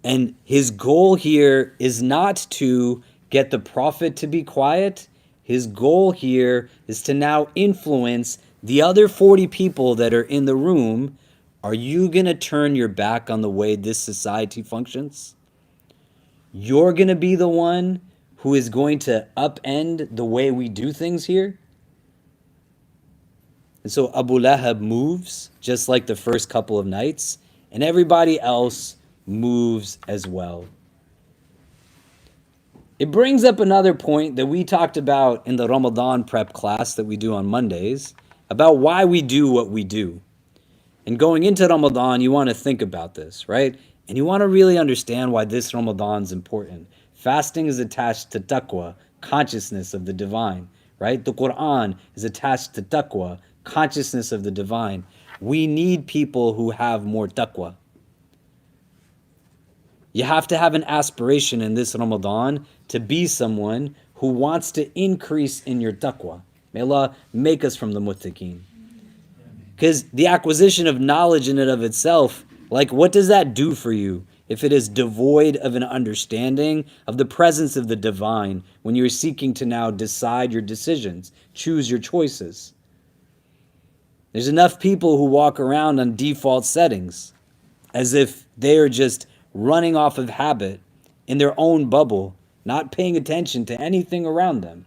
And his goal here is not to get the Prophet to be quiet. His goal here is to now influence the other 40 people that are in the room. Are you going to turn your back on the way this society functions? You're going to be the one who is going to upend the way we do things here? And so Abu Lahab moves, just like the first couple of nights, and everybody else moves as well. It brings up another point that we talked about in the Ramadan prep class that we do on Mondays, about why we do what we do. And going into Ramadan, you want to think about this, right? And you want to really understand why this Ramadan is important. Fasting is attached to taqwa, consciousness of the divine, right? The Quran is attached to taqwa, consciousness of the divine. We need people who have more taqwa. You have to have an aspiration in this Ramadan to be someone who wants to increase in your taqwa. May Allah make us from the muttaqeen. Because the acquisition of knowledge in and of itself, like what does that do for you if it is devoid of an understanding of the presence of the divine when you're seeking to now decide your decisions, choose your choices? There's enough people who walk around on default settings as if they are just running off of habit in their own bubble, not paying attention to anything around them.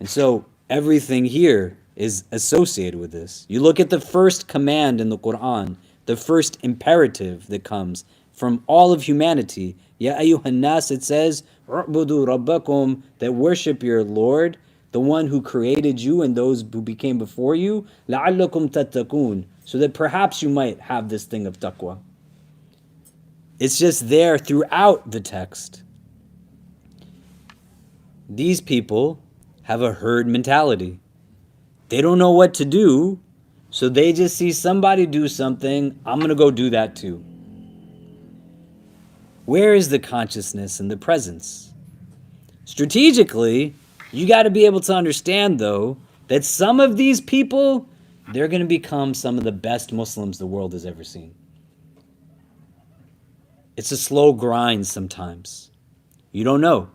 And so everything here is associated with this. You look at the first command in the Quran, the first imperative that comes from all of humanity. Ya ayyuhan nas, it says, "U'budu rabbakum," that worship your Lord. the one who created you and those who became before you, لَعَلَّكُمْ تَتَّقُونَ, so that perhaps you might have this thing of taqwa. It's just there throughout the text. These people have a herd mentality. They don't know what to do, so they just see somebody do something, I'm going to go do that too. Where is the consciousness and the presence? Strategically, you got to be able to understand, though, that some of these people, they're going to become some of the best Muslims the world has ever seen. It's a slow grind sometimes. You don't know.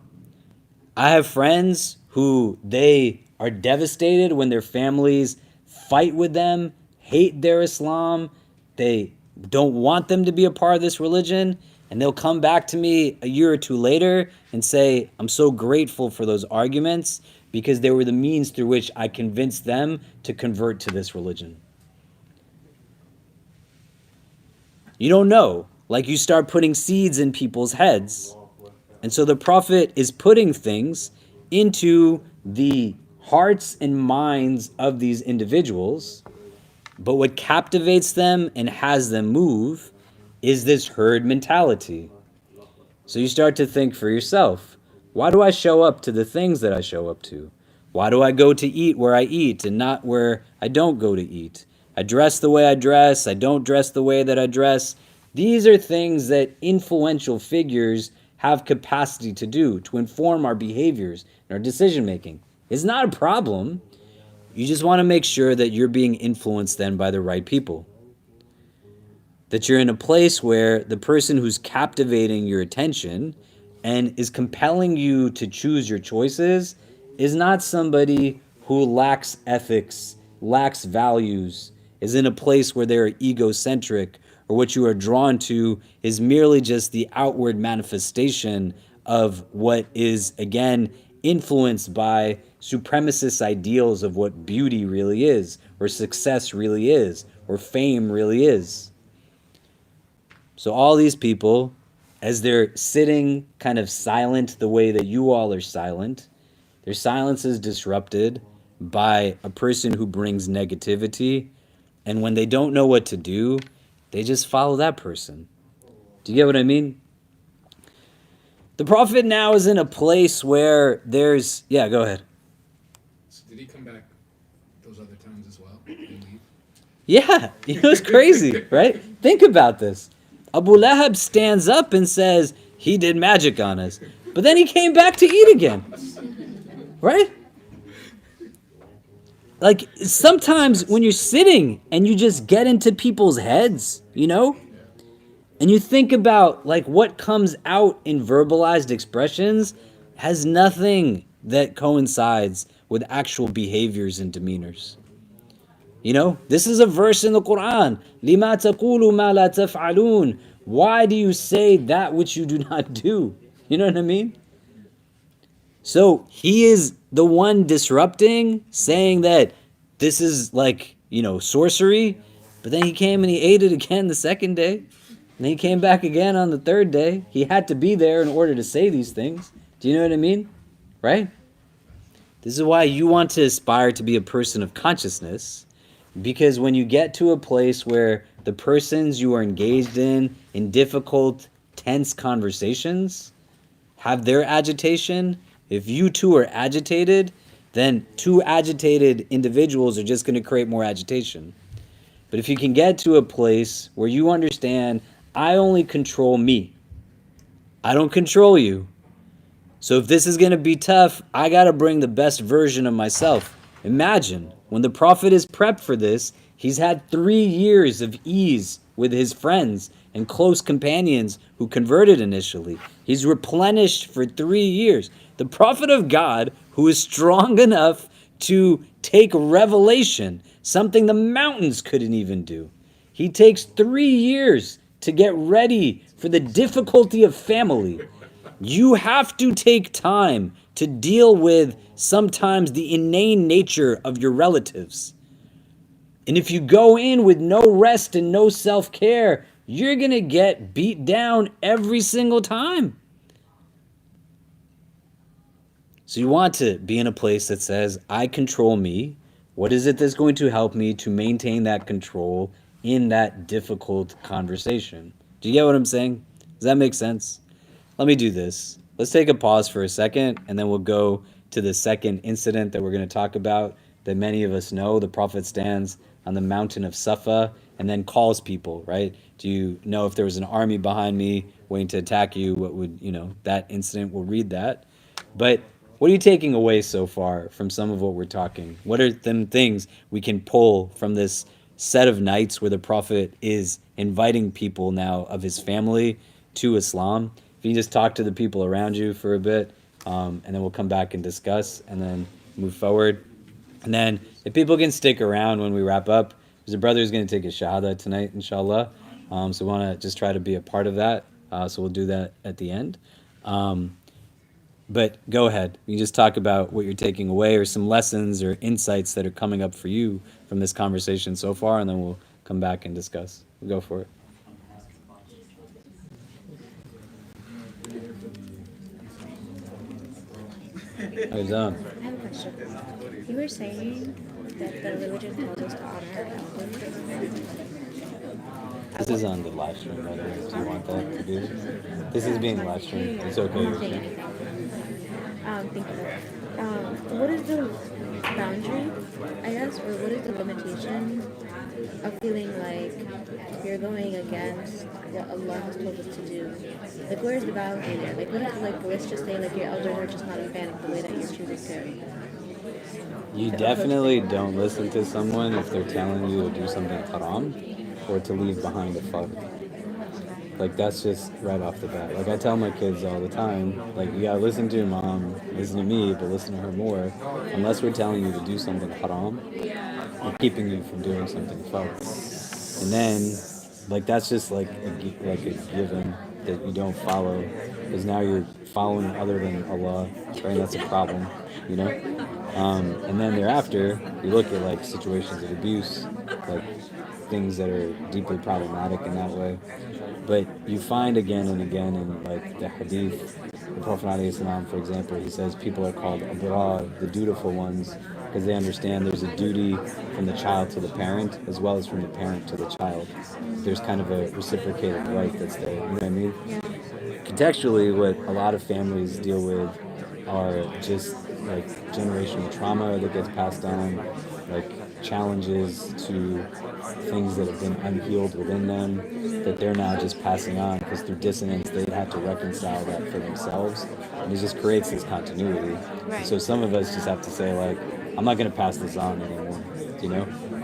I have friends who they are devastated when their families fight with them, hate their Islam, they don't want them to be a part of this religion, and they'll come back to me a year or two later and say, I'm so grateful for those arguments because they were the means through which I convinced them to convert to this religion. You don't know. Like, you start putting seeds in people's heads. And so the Prophet is putting things into the hearts and minds of these individuals. But what captivates them and has them move is this herd mentality. So you start to think for yourself, why do I show up to the things that I show up to? Why do I go to eat where I eat and not where I don't go to eat? I dress the way I dress, I don't dress the way that I dress. These are things that influential figures have capacity to do, to inform our behaviors and our decision making. It's not a problem. You just want to make sure that you're being influenced then by the right people. That you're in a place where the person who's captivating your attention and is compelling you to choose your choices is not somebody who lacks ethics, lacks values, is in a place where they're egocentric, or what you are drawn to is merely just the outward manifestation of what is, again, influenced by supremacist ideals of what beauty really is, or success really is, or fame really is. So all these people, as they're sitting kind of silent the way that you all are silent, their silence is disrupted by a person who brings negativity, and when they don't know what to do, they just follow that person. Do you get what I mean? The Prophet now is in a place where there's... Yeah, go ahead. So did he come back those other times as well and leave? Yeah, you know, it's crazy, right? Think about this. Abu Lahab stands up and says, he did magic on us. But then he came back to eat again. Right? Like, sometimes when you're sitting and you just get into people's heads, you know? And you think about, like, what comes out in verbalized expressions has nothing that coincides with actual behaviors and demeanors. You know, this is a verse in the Quran. لِمَا تَقُولُ مَا لَا تَفْعَلُونَ. Why do you say that which you do not do? You know what I mean? So he is the one disrupting, saying that this is like, you know, sorcery. But then he came and he ate it again the second day. And then he came back again on the third day. He had to be there in order to say these things. Do you know what I mean? Right? This is why you want to aspire to be a person of consciousness. Because when you get to a place where the persons you are engaged in difficult, tense conversations, have their agitation, if you two are agitated, then two agitated individuals are just going to create more agitation. But if you can get to a place where you understand, I only control me. I don't control you. So if this is going to be tough, I got to bring the best version of myself. Imagine, when the Prophet is prepped for this, he's had 3 years of ease with his friends and close companions who converted initially. He's replenished for 3 years. The Prophet of God, who is strong enough to take revelation, something the mountains couldn't even do. He takes 3 years to get ready for the difficulty of family. You have to take time to deal with sometimes the inane nature of your relatives. And if you go in with no rest and no self-care, you're going to get beat down every single time. So you want to be in a place that says, I control me. What is it that's going to help me to maintain that control in that difficult conversation? Do you get what I'm saying? Does that make sense? Let me do this. Let's take a pause for a second, and then we'll go to the second incident that we're going to talk about that many of us know. The Prophet stands on the mountain of Safa and then calls people, right? Do you know if there was an army behind me waiting to attack you? What would, that incident, we'll read that. But what are you taking away so far from some of what we're talking? What are them things we can pull from this set of nights where the Prophet is inviting people now of his family to Islam? If you just talk to the people around you for a bit, and then we'll come back and discuss and then move forward. And then if people can stick around when we wrap up, because the brother is going to take a shahada tonight, inshallah. So we want to just try to be a part of that. So we'll do that at the end. But go ahead. You just talk about what you're taking away or some lessons or insights that are coming up for you from this conversation so far, and then we'll come back and discuss. We'll go for it. I have a question. You were saying that the religion calls us to honor our elders. This is on the live stream, by the way. Do you want that to do? This is being live streamed. It's okay. Thank you. Thank you. What is the boundary, I guess, or what is the limitation of feeling like you're going against what Allah has told us to do? Like, where's the boundary there? Like, what if, like, let's just say, like, your elders are just not a fan of the way that you're choosing to... You definitely don't listen to someone if they're telling you to do something haram or to leave behind a fard. Like, that's just right off the bat. Like, I tell my kids all the time, like, you gotta listen to your mom, listen to me, but listen to her more. Unless we're telling you to do something haram, we're keeping you from doing something fard. And then, like, that's just like a given that you don't follow, because now you're following other than Allah, right? That's a problem, And then thereafter, you look at, like, situations of abuse, like things that are deeply problematic in that way. But you find again and again in, like, the hadith, the Prophet ﷺ, for example, he says people are called abrar, the dutiful ones, because they understand there's a duty from the child to the parent as well as from the parent to the child. There's kind of a reciprocated right that's there, you know what I mean? Contextually, what a lot of families deal with are just, like, generational trauma that gets passed on, like challenges to things that have been unhealed within them that they're now just passing on, because through dissonance they have to reconcile that for themselves, and it just creates this continuity. So some of us just have to say, like, I'm not going to pass this on anymore,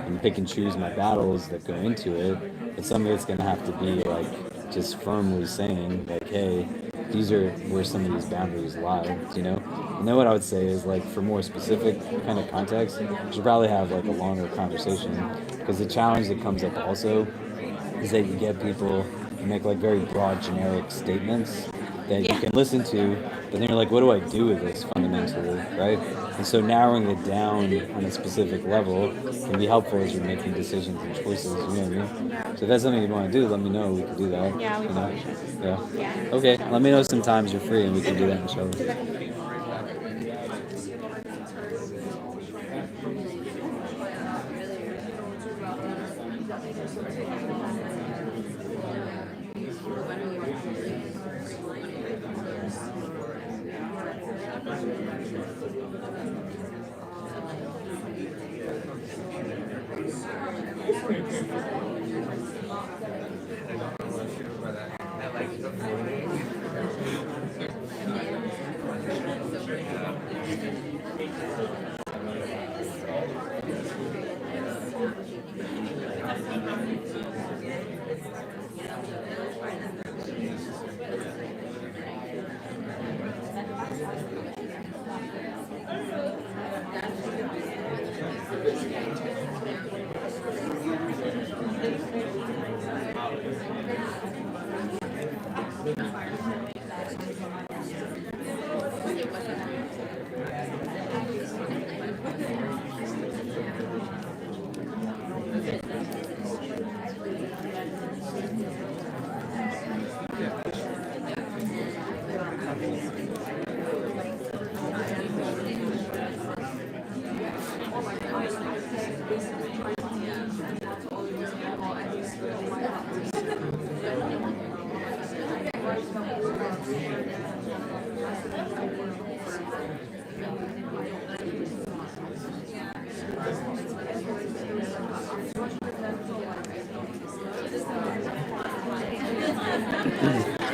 and pick and choose my battles that go into it, but some of it's going to have to be, like, just firmly saying, like, hey, these are where some of these boundaries lie, And then what I would say is, like, for more specific kind of context, you should probably have, like, a longer conversation, because the challenge that comes up also is that you get people who make, like, very broad, generic statements that you can listen to, but then you're like, what do I do with this fundamentally, right? And so narrowing it down on a specific level can be helpful as you're making decisions and choices, you know what I mean? So if that's something you want to do, let me know, we can do that. Yeah, we can. Yeah. Okay, let me know sometimes you're free and we can do that, inshallah.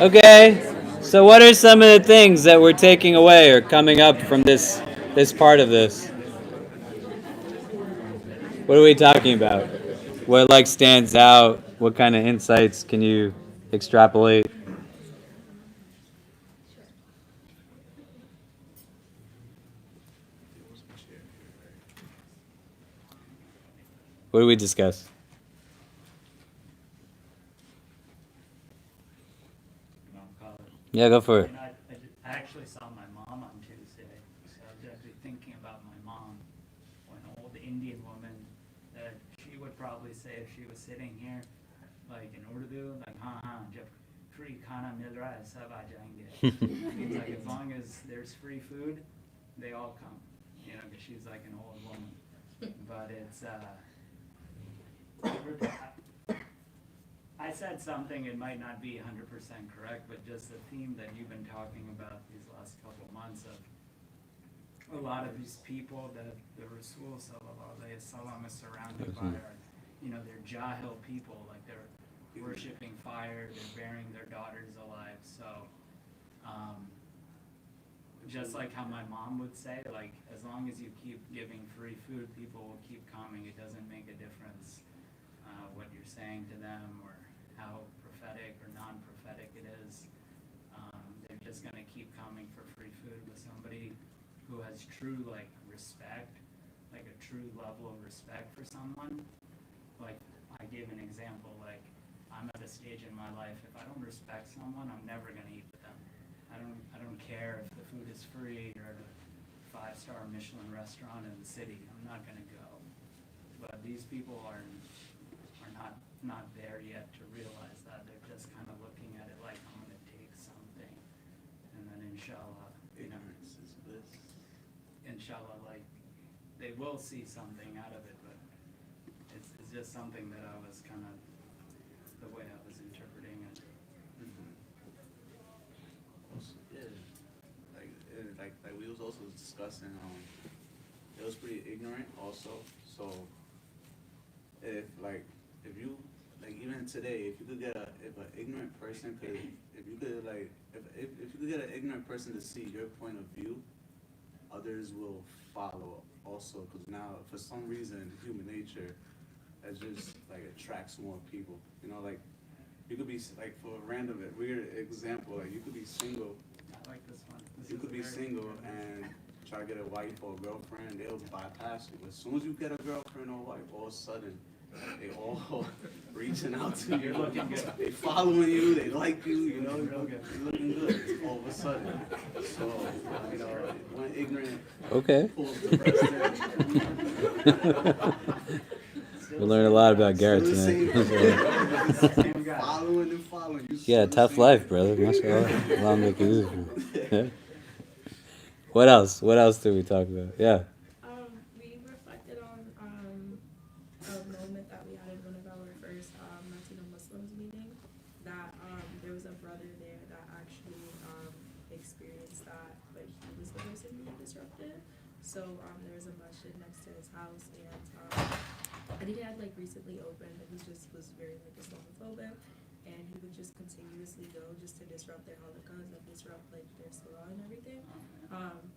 Okay, so what are some of the things that we're taking away or coming up from this part of this? What are we talking about? What like stands out? What kind of insights can you extrapolate? What do we discuss? Imam Khalid. Yeah, go for it. I actually saw my mom on Tuesday, so I was actually thinking about my mom, an old Indian woman that she would probably say if she was sitting here, like in Urdu, like jab free khana mil raha hai sab aa jayenge. Means like as long as there's free food, they all come, because she's like an old woman. But it's I said something, it might not be 100% correct, but just the theme that you've been talking about these last couple of months of a lot of these people that the Rasul sallallahu alaihi wasallam is surrounded by are, they're jahil people, like they're worshiping fire, they're burying their daughters alive. So, just like how my mom would say, like as long as you keep giving free food, people will keep coming. It doesn't make a difference what you're saying to them or how prophetic or non-prophetic it is. They're just going to keep coming for free food. With somebody who has true respect, like a true level of respect for someone. Like I gave an example, like I'm at a stage in my life, if I don't respect someone, I'm never going to eat with them. I don't care if the food is free or at a 5-star Michelin restaurant in the city. I'm not going to go. But these people are not there yet to realize that. They're just kind of looking at it like I'm going to take something, and then inshallah, ignorance is bliss. Inshallah, like they will see something out of it, but it's just something that I was kind of the way I was interpreting it. Like we was also discussing, it was pretty ignorant also. So if you even today, if you could get if an ignorant person could, if you could get an ignorant person to see your point of view, others will follow also. Because now, for some reason, human nature, it just attracts more people. You could be for a random weird example, you could be single. I like this one. You could be single and try to get a wife or a girlfriend, they'll bypass you. As soon as you get a girlfriend or wife, all of a sudden, they all reaching out to you. You're looking good. They following you, they like you, You're looking you're looking good all of a sudden. So, when ignorant Okay. pulls the rest We learned a lot about Garrett tonight. following and following. Yeah, tough life, brother. MashaAllah. Allah make it easy. What else? What else did we talk about? Yeah. We reflected on a moment that we had in one of our first Latino Muslims meeting, that there was a brother there that actually experienced that, but he was the person being disrupted. So there was a masjid next to his house, and I think it had recently opened, and he just was very Islamophobic, and he would just continuously go just to disrupt their halakas and disrupt their salah and everything.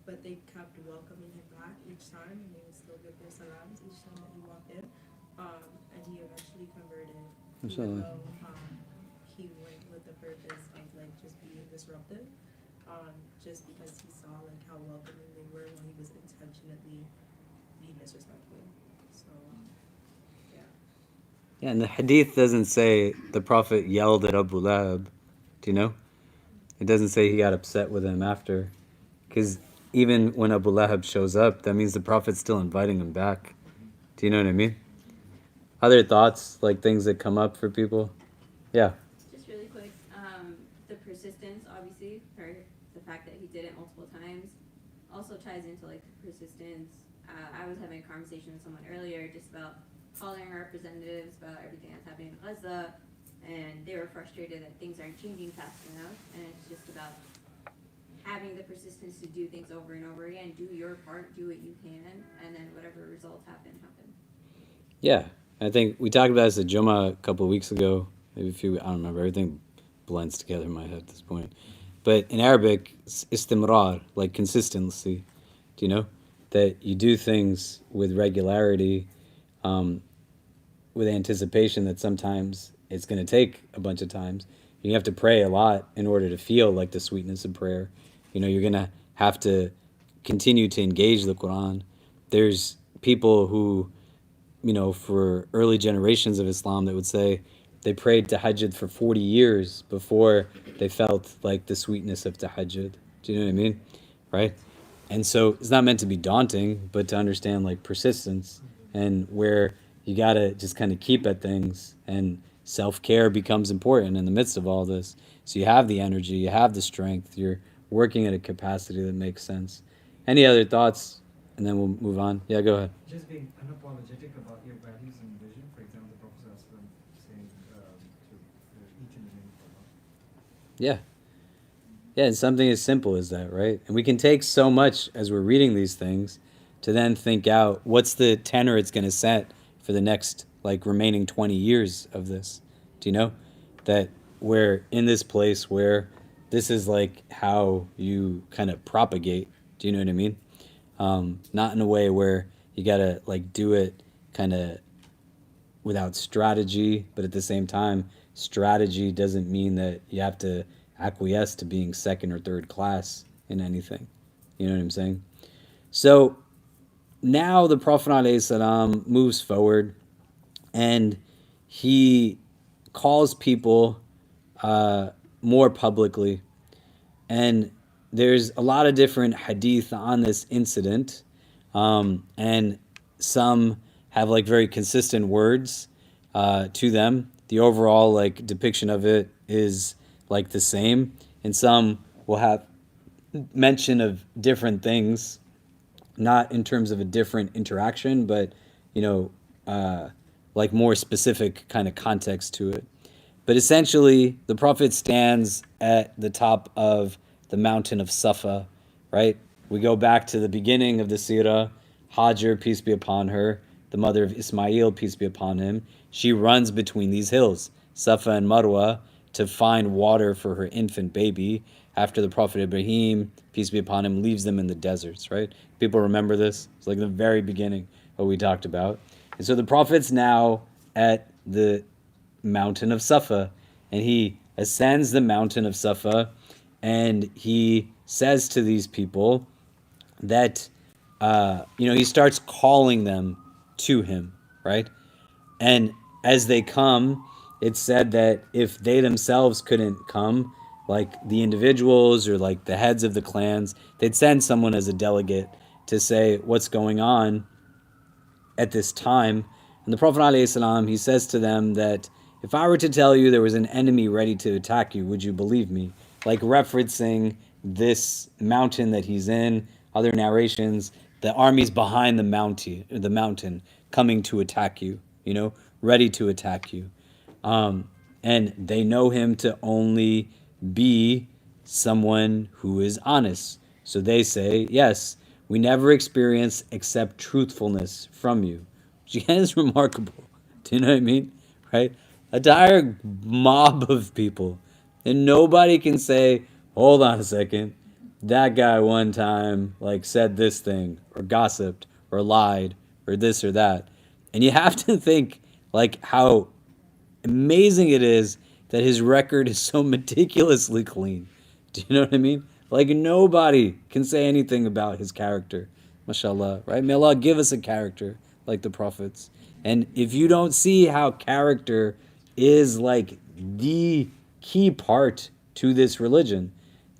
But they kept welcoming him back each time, and they would still give their salams each time that he walked in. And he eventually converted, even though he went with the purpose of just being disruptive, just because he saw how welcoming they were when he was intentionally being disrespectful. So. Yeah, and the hadith doesn't say the Prophet yelled at Abu Lahab. Do you know? It doesn't say he got upset with him after. Because even when Abu Lahab shows up, that means the Prophet's still inviting him back. Do you know what I mean? Other thoughts, things that come up for people? Yeah. Just really quick, the persistence, obviously, or the fact that he did it multiple times, also ties into the persistence. I was having a conversation with someone earlier just about calling our representatives about everything that's happening in Gaza, and they were frustrated that things aren't changing fast enough, and it's just about having the persistence to do things over and over again, do your part, do what you can, and then whatever results happen. Yeah, I think we talked about this at Jummah a couple of weeks ago, maybe I don't remember, everything blends together in my head at this point. But in Arabic, istimrar, like consistency. Do you know? That you do things with regularity, with anticipation that sometimes it's going to take a bunch of times. You have to pray a lot in order to feel like the sweetness of prayer. You're going to have to continue to engage the Quran. There's people who, for early generations of Islam that would say they prayed tahajjud for 40 years before they felt like the sweetness of tahajjud. Do you know what I mean? Right? And so it's not meant to be daunting, but to understand like persistence and where you got to just kind of keep at things, and self-care becomes important in the midst of all this. So you have the energy, you have the strength, you're working at a capacity that makes sense. Any other thoughts? And then we'll move on. Yeah, go ahead. Just being unapologetic about your values and vision. For example, the Prophet saying to each and every one. Yeah. Yeah, and something as simple as that, right? And we can take so much as we're reading these things to then think out what's the tenor it's going to set for the next like remaining 20 years of this. Do you know that we're in this place where this is like how you kind of propagate? Do you know what I mean? Not in a way where you gotta like do it kind of without strategy, but at the same time, strategy doesn't mean that you have to acquiesce to being second or third class in anything. You know what I'm saying? So now the Prophet ﷺ moves forward and he calls people more publicly. And there's a lot of different hadith on this incident. And some have like very consistent words to them. The overall like depiction of it is like the same. And some will have mention of different things, not in terms of a different interaction, but, like more specific kind of context to it. But essentially, the Prophet stands at the top of the mountain of Safa, right? We go back to the beginning of the Seerah. Hajar, peace be upon her, the mother of Ismail, peace be upon him, she runs between these hills, Safa and Marwa, to find water for her infant baby after the Prophet Ibrahim, peace be upon him, leaves them in the deserts, right? People remember this. It's like the very beginning what we talked about. And so the Prophet's now at the mountain of Safa, and he ascends the mountain of Safa, and he says to these people that, he starts calling them to him, right? And as they come, it's said that if they themselves couldn't come, like the individuals or like the heads of the clans, they'd send someone as a delegate to say what's going on at this time. And the Prophet ﷺ, he says to them that if I were to tell you there was an enemy ready to attack you, would you believe me? Like referencing this mountain that he's in, other narrations, the army's behind the mountain coming to attack you, ready to attack you. And they know him to only be someone who is honest. So they say, yes, we never experience except truthfulness from you. Which again is remarkable. Do you know what I mean? Right? A entire mob of people. And nobody can say, hold on a second, that guy one time like said this thing or gossiped or lied or this or that. And you have to think like how amazing it is that his record is so meticulously clean. Do you know what I mean? Like nobody can say anything about his character. MashaAllah, right? May Allah give us a character like the prophets. And if you don't see how character is like the key part to this religion,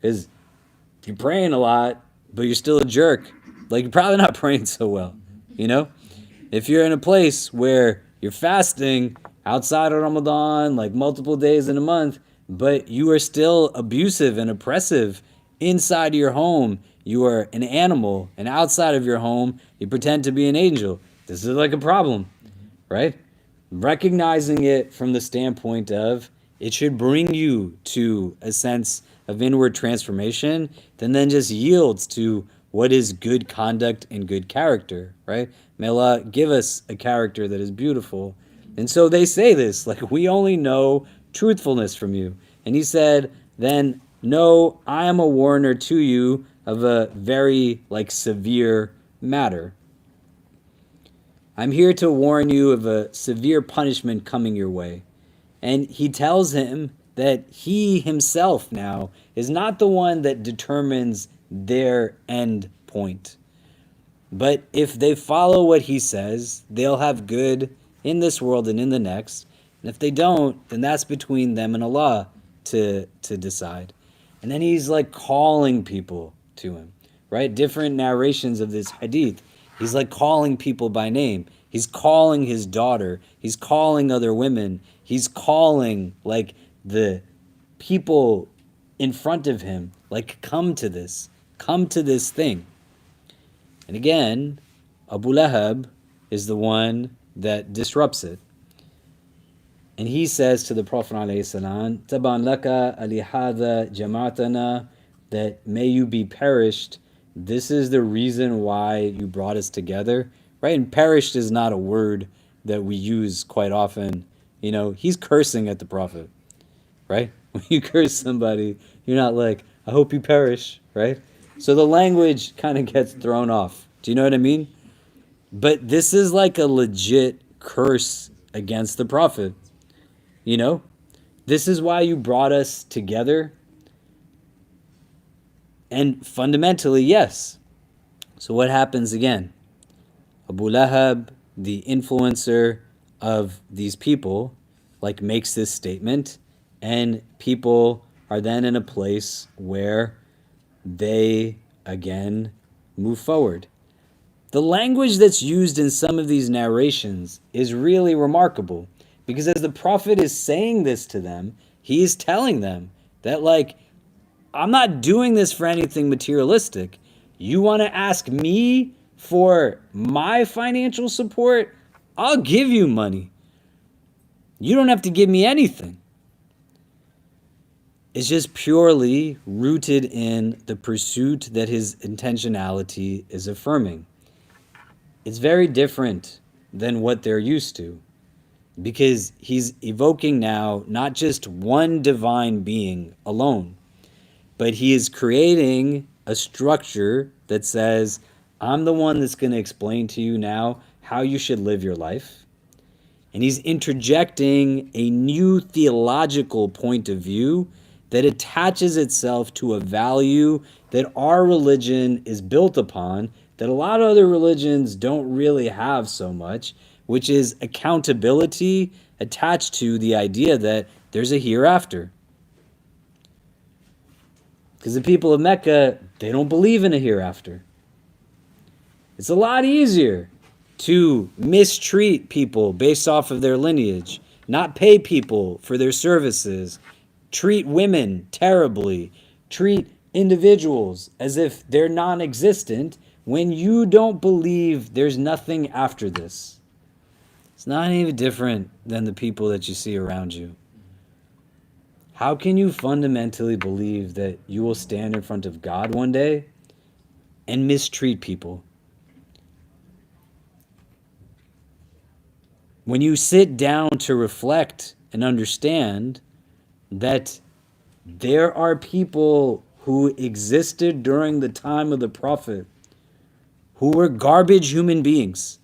is you're praying a lot, but you're still a jerk. Like you're probably not praying so well, If you're in a place where you're fasting outside of Ramadan, like multiple days in a month, but you are still abusive and oppressive inside your home, you are an animal, and outside of your home, you pretend to be an angel. This is like a problem, right? Recognizing it from the standpoint of it should bring you to a sense of inward transformation, then just yields to what is good conduct and good character, right? May Allah give us a character that is beautiful. And so they say this, like, we only know truthfulness from you. And he said, then, no, I am a warner to you of a very, severe matter. I'm here to warn you of a severe punishment coming your way. And he tells him that he himself now is not the one that determines their end point. But if they follow what he says, they'll have good in this world and in the next. And if they don't, then that's between them and Allah to decide. And then he's calling people to him, right? Different narrations of this hadith. He's calling people by name. He's calling his daughter. He's calling other women. He's calling the people in front of him, come to this thing. And again, Abu Lahab is the one that disrupts it. And he says to the Prophet ﷺ, Taban laka alihada jama'atana, that may you be perished. This is the reason why you brought us together. Right? And perished is not a word that we use quite often. He's cursing at the Prophet. Right? When you curse somebody, you're not I hope you perish. Right? So the language kind of gets thrown off. Do you know what I mean? But this is a legit curse against the Prophet. This is why you brought us together. And fundamentally, yes. So what happens again? Abu Lahab, the influencer of these people, makes this statement, and people are then in a place where they again move forward. The language that's used in some of these narrations is really remarkable, because as the Prophet is saying this to them, he is telling them that I'm not doing this for anything materialistic. You want to ask me for my financial support? I'll give you money. You don't have to give me anything. It's just purely rooted in the pursuit that his intentionality is affirming. It's very different than what they're used to, because he's evoking now not just one divine being alone, but he is creating a structure that says, I'm the one that's going to explain to you now how you should live your life. And he's interjecting a new theological point of view that attaches itself to a value that our religion is built upon, that a lot of other religions don't really have so much, which is accountability attached to the idea that there's a hereafter. Because the people of Mecca, they don't believe in a hereafter. It's a lot easier to mistreat people based off of their lineage, not pay people for their services, treat women terribly, treat individuals as if they're non-existent when you don't believe there's nothing after this. It's not even different than the people that you see around you. How can you fundamentally believe that you will stand in front of God one day and mistreat people? When you sit down to reflect and understand that there are people who existed during the time of the Prophet who were garbage human beings,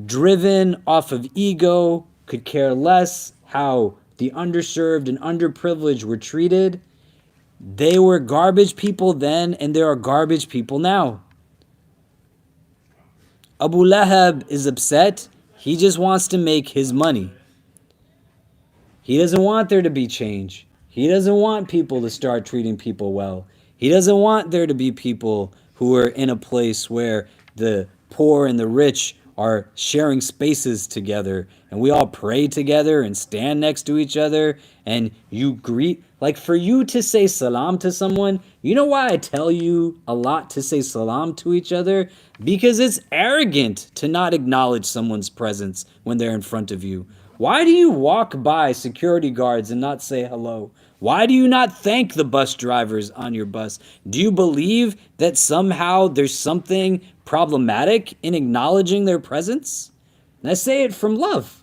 driven off of ego, could care less how the underserved and underprivileged were treated. They were garbage people then, and there are garbage people now. Abu Lahab is upset. He just wants to make his money. He doesn't want there to be change. He doesn't want people to start treating people well. He doesn't want there to be people who are in a place where the poor and the rich are sharing spaces together and we all pray together and stand next to each other and you greet. For you to say salam to someone, you know why I tell you a lot to say salam to each other? Because it's arrogant to not acknowledge someone's presence when they're in front of you. Why do you walk by security guards and not say hello? Why do you not thank the bus drivers on your bus? Do you believe that somehow there's something problematic in acknowledging their presence? And I say it from love.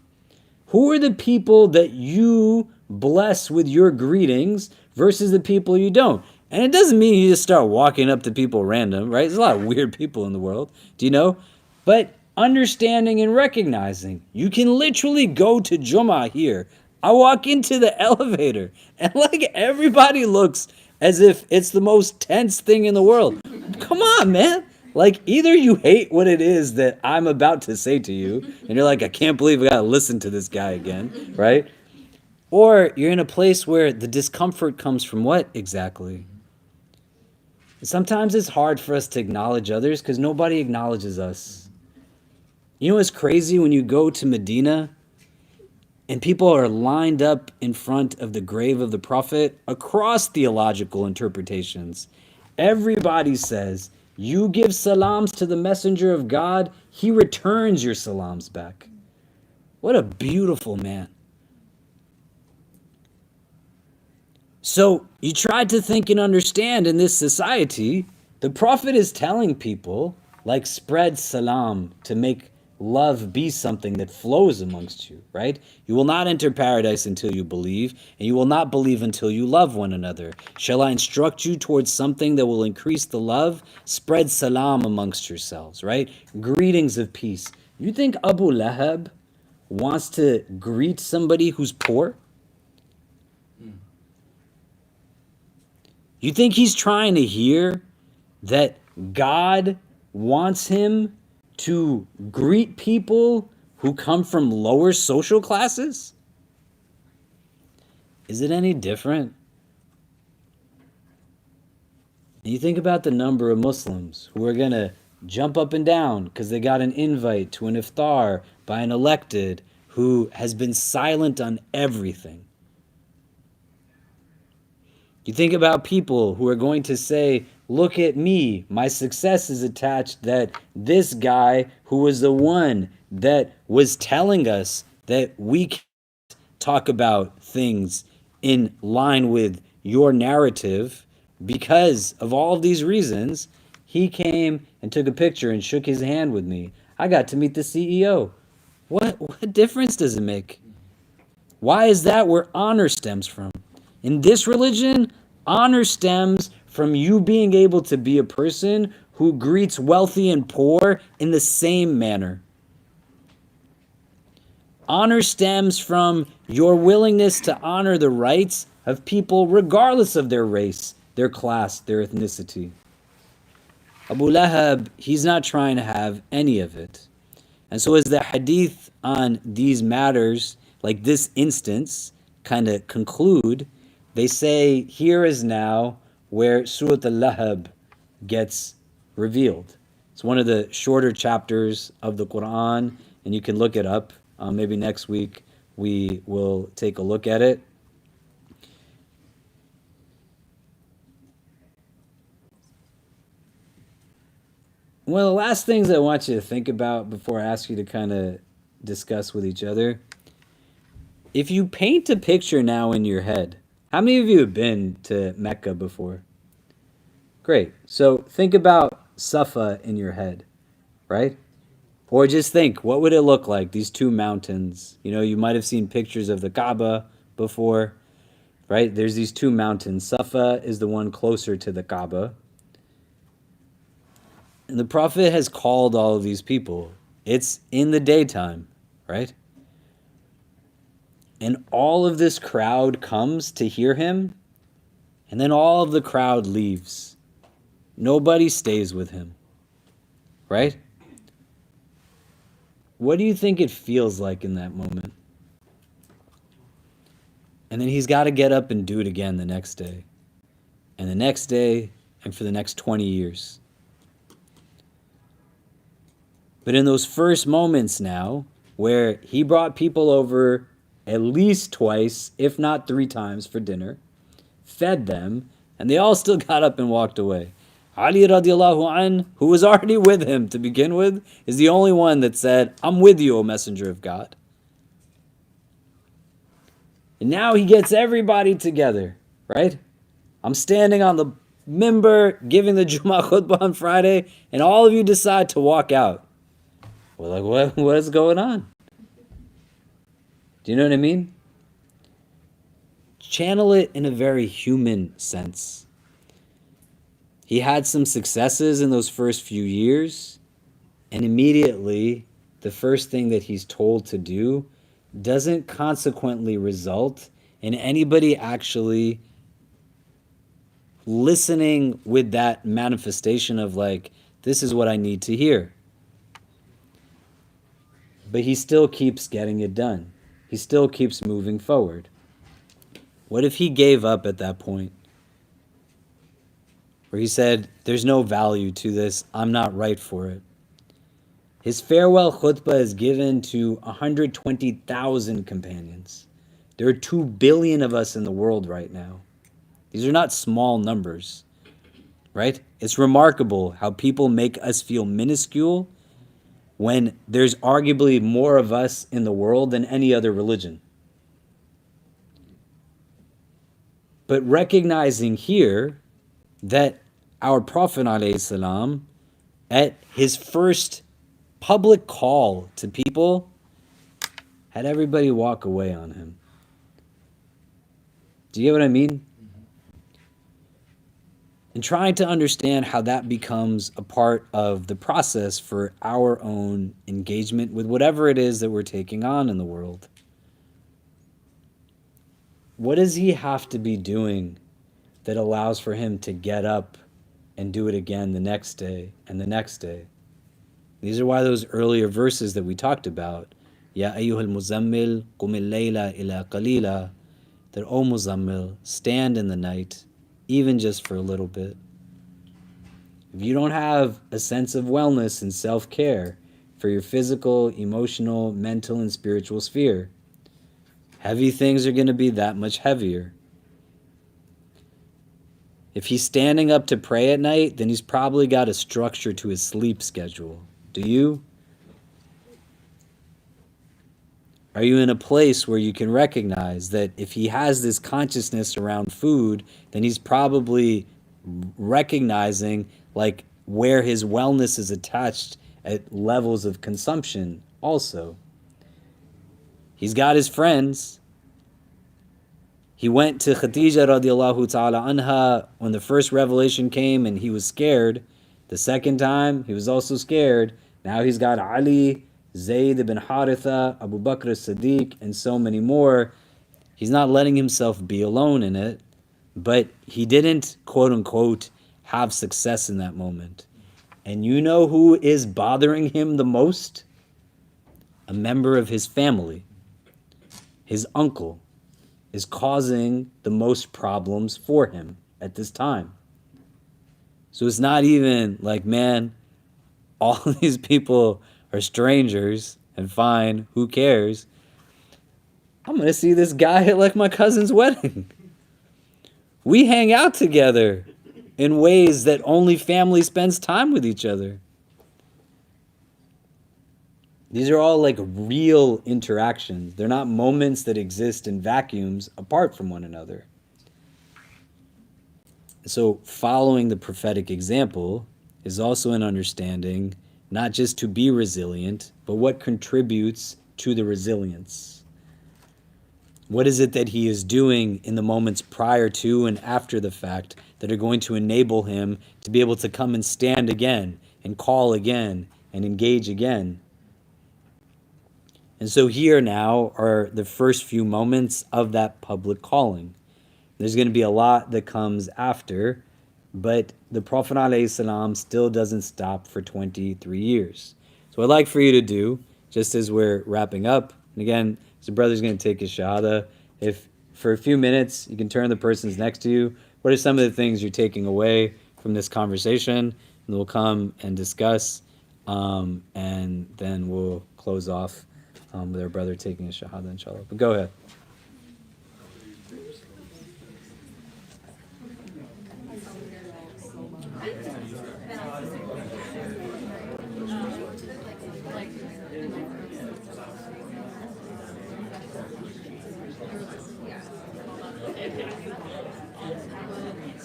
Who are the people that you bless with your greetings versus the people you don't? And it doesn't mean you just start walking up to people random, right? There's a lot of weird people in the world, do you know? But understanding and recognizing, you can literally go to Jummah here. I walk into the elevator and like everybody looks as if it's the most tense thing in the world. Come on, man. Like either you hate what it is that I'm about to say to you and you're like, I can't believe I gotta listen to this guy again, right? Or you're in a place where the discomfort comes from what exactly? Sometimes it's hard for us to acknowledge others because nobody acknowledges us. You know what's crazy when you go to Medina and people are lined up in front of the grave of the Prophet across theological interpretations. Everybody says, you give salams to the messenger of God, he returns your salams back. What a beautiful man. So you try to think and understand in this society, the Prophet is telling people, like, spread salam to make love be something that flows amongst you, right? You will not enter paradise until you believe, and you will not believe until you love one another. Shall I instruct you towards something that will increase the love? Spread salam amongst yourselves, right? Greetings of peace. You think Abu Lahab wants to greet somebody who's poor? You think he's trying to hear that God wants him to greet people who come from lower social classes? Is it any different? And you think about the number of Muslims who are going to jump up and down because they got an invite to an iftar by an elected who has been silent on everything. You think about people who are going to say, look at me, my success is attached that this guy who was the one that was telling us that we can't talk about things in line with your narrative because of all of these reasons, he came and took a picture and shook his hand with me. I got to meet the CEO. What difference does it make? Why is that where honor stems from? In this religion, honor stems from you being able to be a person who greets wealthy and poor in the same manner. Honor stems from your willingness to honor the rights of people regardless of their race, their class, their ethnicity. Abu Lahab, he's not trying to have any of it. And so as the hadith on these matters, like this instance, kind of conclude, they say, here is now where Surah Al-Lahab gets revealed. It's one of the shorter chapters of the Quran, and you can look it up. Maybe next week we will take a look at it. One of the last things I want you to think about before I ask you to kind of discuss with each other, if you paint a picture now in your head, how many of you have been to Mecca before? Great. So think about Safa in your head, right? Or just think, what would it look like, these two mountains? You know, you might have seen pictures of the Kaaba before, right? There's these two mountains. Safa is the one closer to the Kaaba. And the Prophet has called all of these people. It's in the daytime, right? And all of this crowd comes to hear him, and then all of the crowd leaves. Nobody stays with him, right? What do you think it feels like in that moment? And then he's got to get up and do it again the next day, and the next day, and for the next 20 years. But in those first moments now, where he brought people over at least twice, if not 3 times for dinner, fed them, and they all still got up and walked away. Ali radiallahu anh, who was already with him to begin with, is the only one that said, I'm with you, O Messenger of God. And now he gets everybody together, right? I'm standing on the minbar, giving the Jummah khutbah on Friday, and all of you decide to walk out. We're like, what is going on? Do you know what I mean? Channel it in a very human sense. He had some successes in those first few years, and immediately the first thing that he's told to do doesn't consequently result in anybody actually listening with that manifestation of like, this is what I need to hear. But he still keeps getting it done. He still keeps moving forward. What if he gave up at that point? Where he said, there's no value to this, I'm not right for it. His farewell khutbah is given to 120,000 companions. There are 2 billion of us in the world right now. These are not small numbers, right? It's remarkable how people make us feel minuscule when there's arguably more of us in the world than any other religion. But recognizing here that our Prophet ﷺ, at his first public call to people, had everybody walk away on him. Do you get what I mean? And trying to understand how that becomes a part of the process for our own engagement with whatever it is that we're taking on in the world. What does he have to be doing that allows for him to get up and do it again the next day and the next day? These are why those earlier verses that we talked about, Ya ayyuhal muzammil, qum al-layla ila qalila, that, O Muzammil, stand in the night, even just for a little bit. If you don't have a sense of wellness and self-care for your physical, emotional, mental, and spiritual sphere, heavy things are going to be that much heavier. If he's standing up to pray at night, then he's probably got a structure to his sleep schedule. Do you? Are you in a place where you can recognize that if he has this consciousness around food, then he's probably recognizing like where his wellness is attached at levels of consumption also? He's got his friends. He went to Khadija radiallahu ta'ala anha when the first revelation came and he was scared. The second time, he was also scared. Now he's got Ali, Zayd ibn Haritha, Abu Bakr as-Siddiq, and so many more. He's not letting himself be alone in it, but he didn't, quote unquote, have success in that moment. And you know who is bothering him the most? A member of his family. His uncle is causing the most problems for him at this time. So it's not even like, man, all these people are strangers and fine, who cares? I'm going to see this guy at like my cousin's wedding. We hang out together in ways that only family spends time with each other. These are all like real interactions. They're not moments that exist in vacuums apart from one another. So following the prophetic example is also an understanding not just to be resilient, but what contributes to the resilience. What is it that he is doing in the moments prior to and after the fact that are going to enable him to be able to come and stand again and call again and engage again? And so here now are the first few moments of that public calling. There's going to be a lot that comes after, but the Prophet ﷺ still doesn't stop for 23 years. So what I'd like for you to do, just as we're wrapping up, and again, the brother's going to take his shahada, if for a few minutes you can turn the persons next to you, what are some of the things you're taking away from this conversation? And we'll come and discuss, and then we'll close off with our brother taking his shahada, inshallah. But go ahead.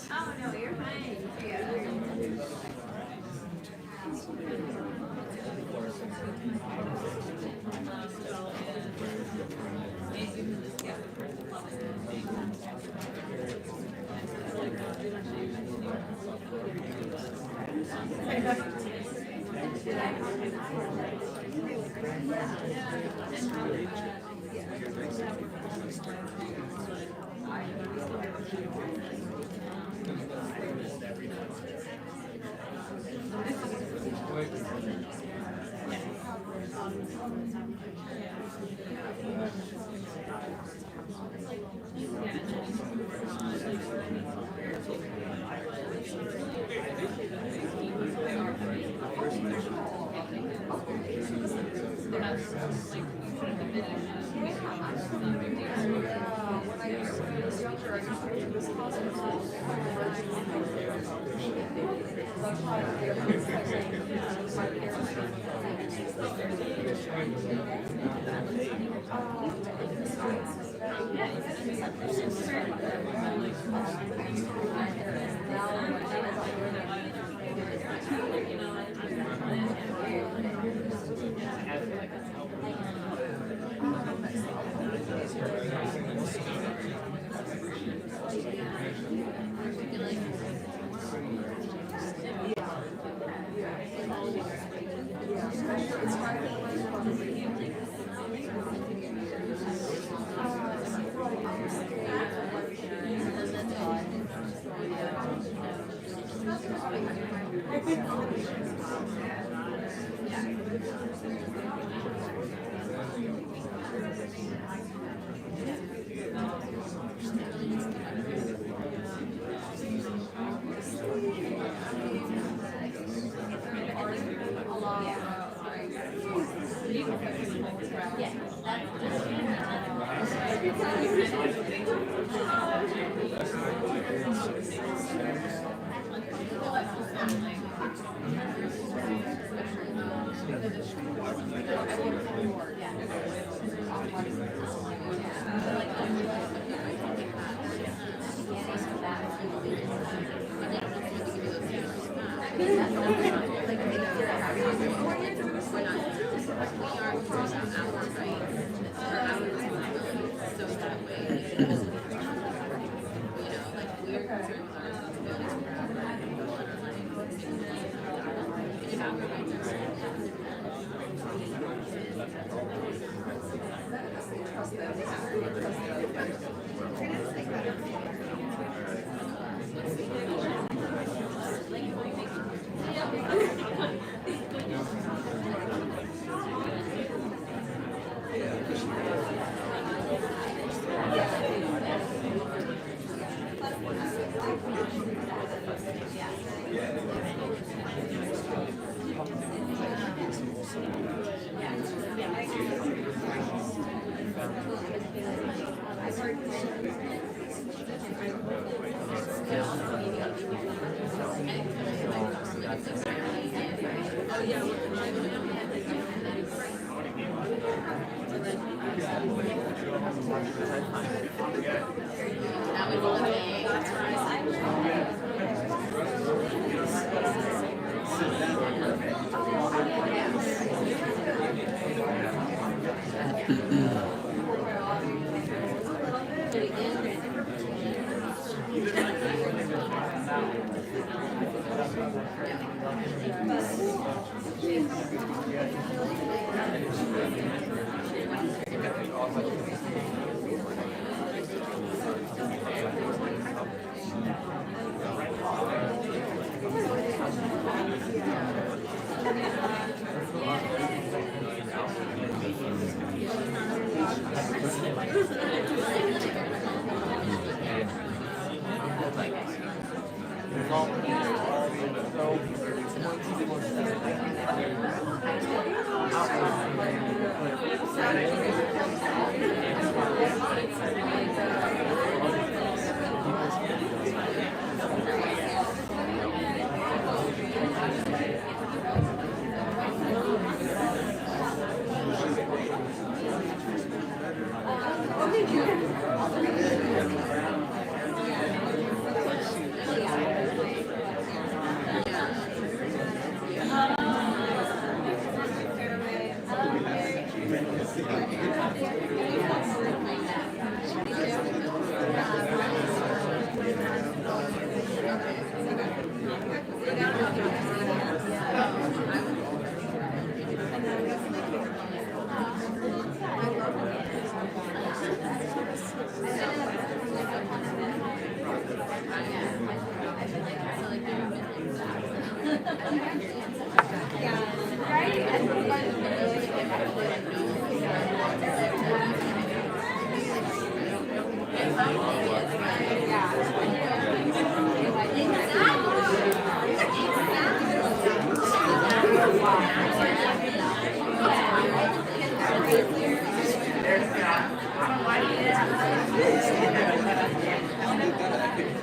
Oh, no, you're fine. When I was younger, I used to go to this hospital. That's why my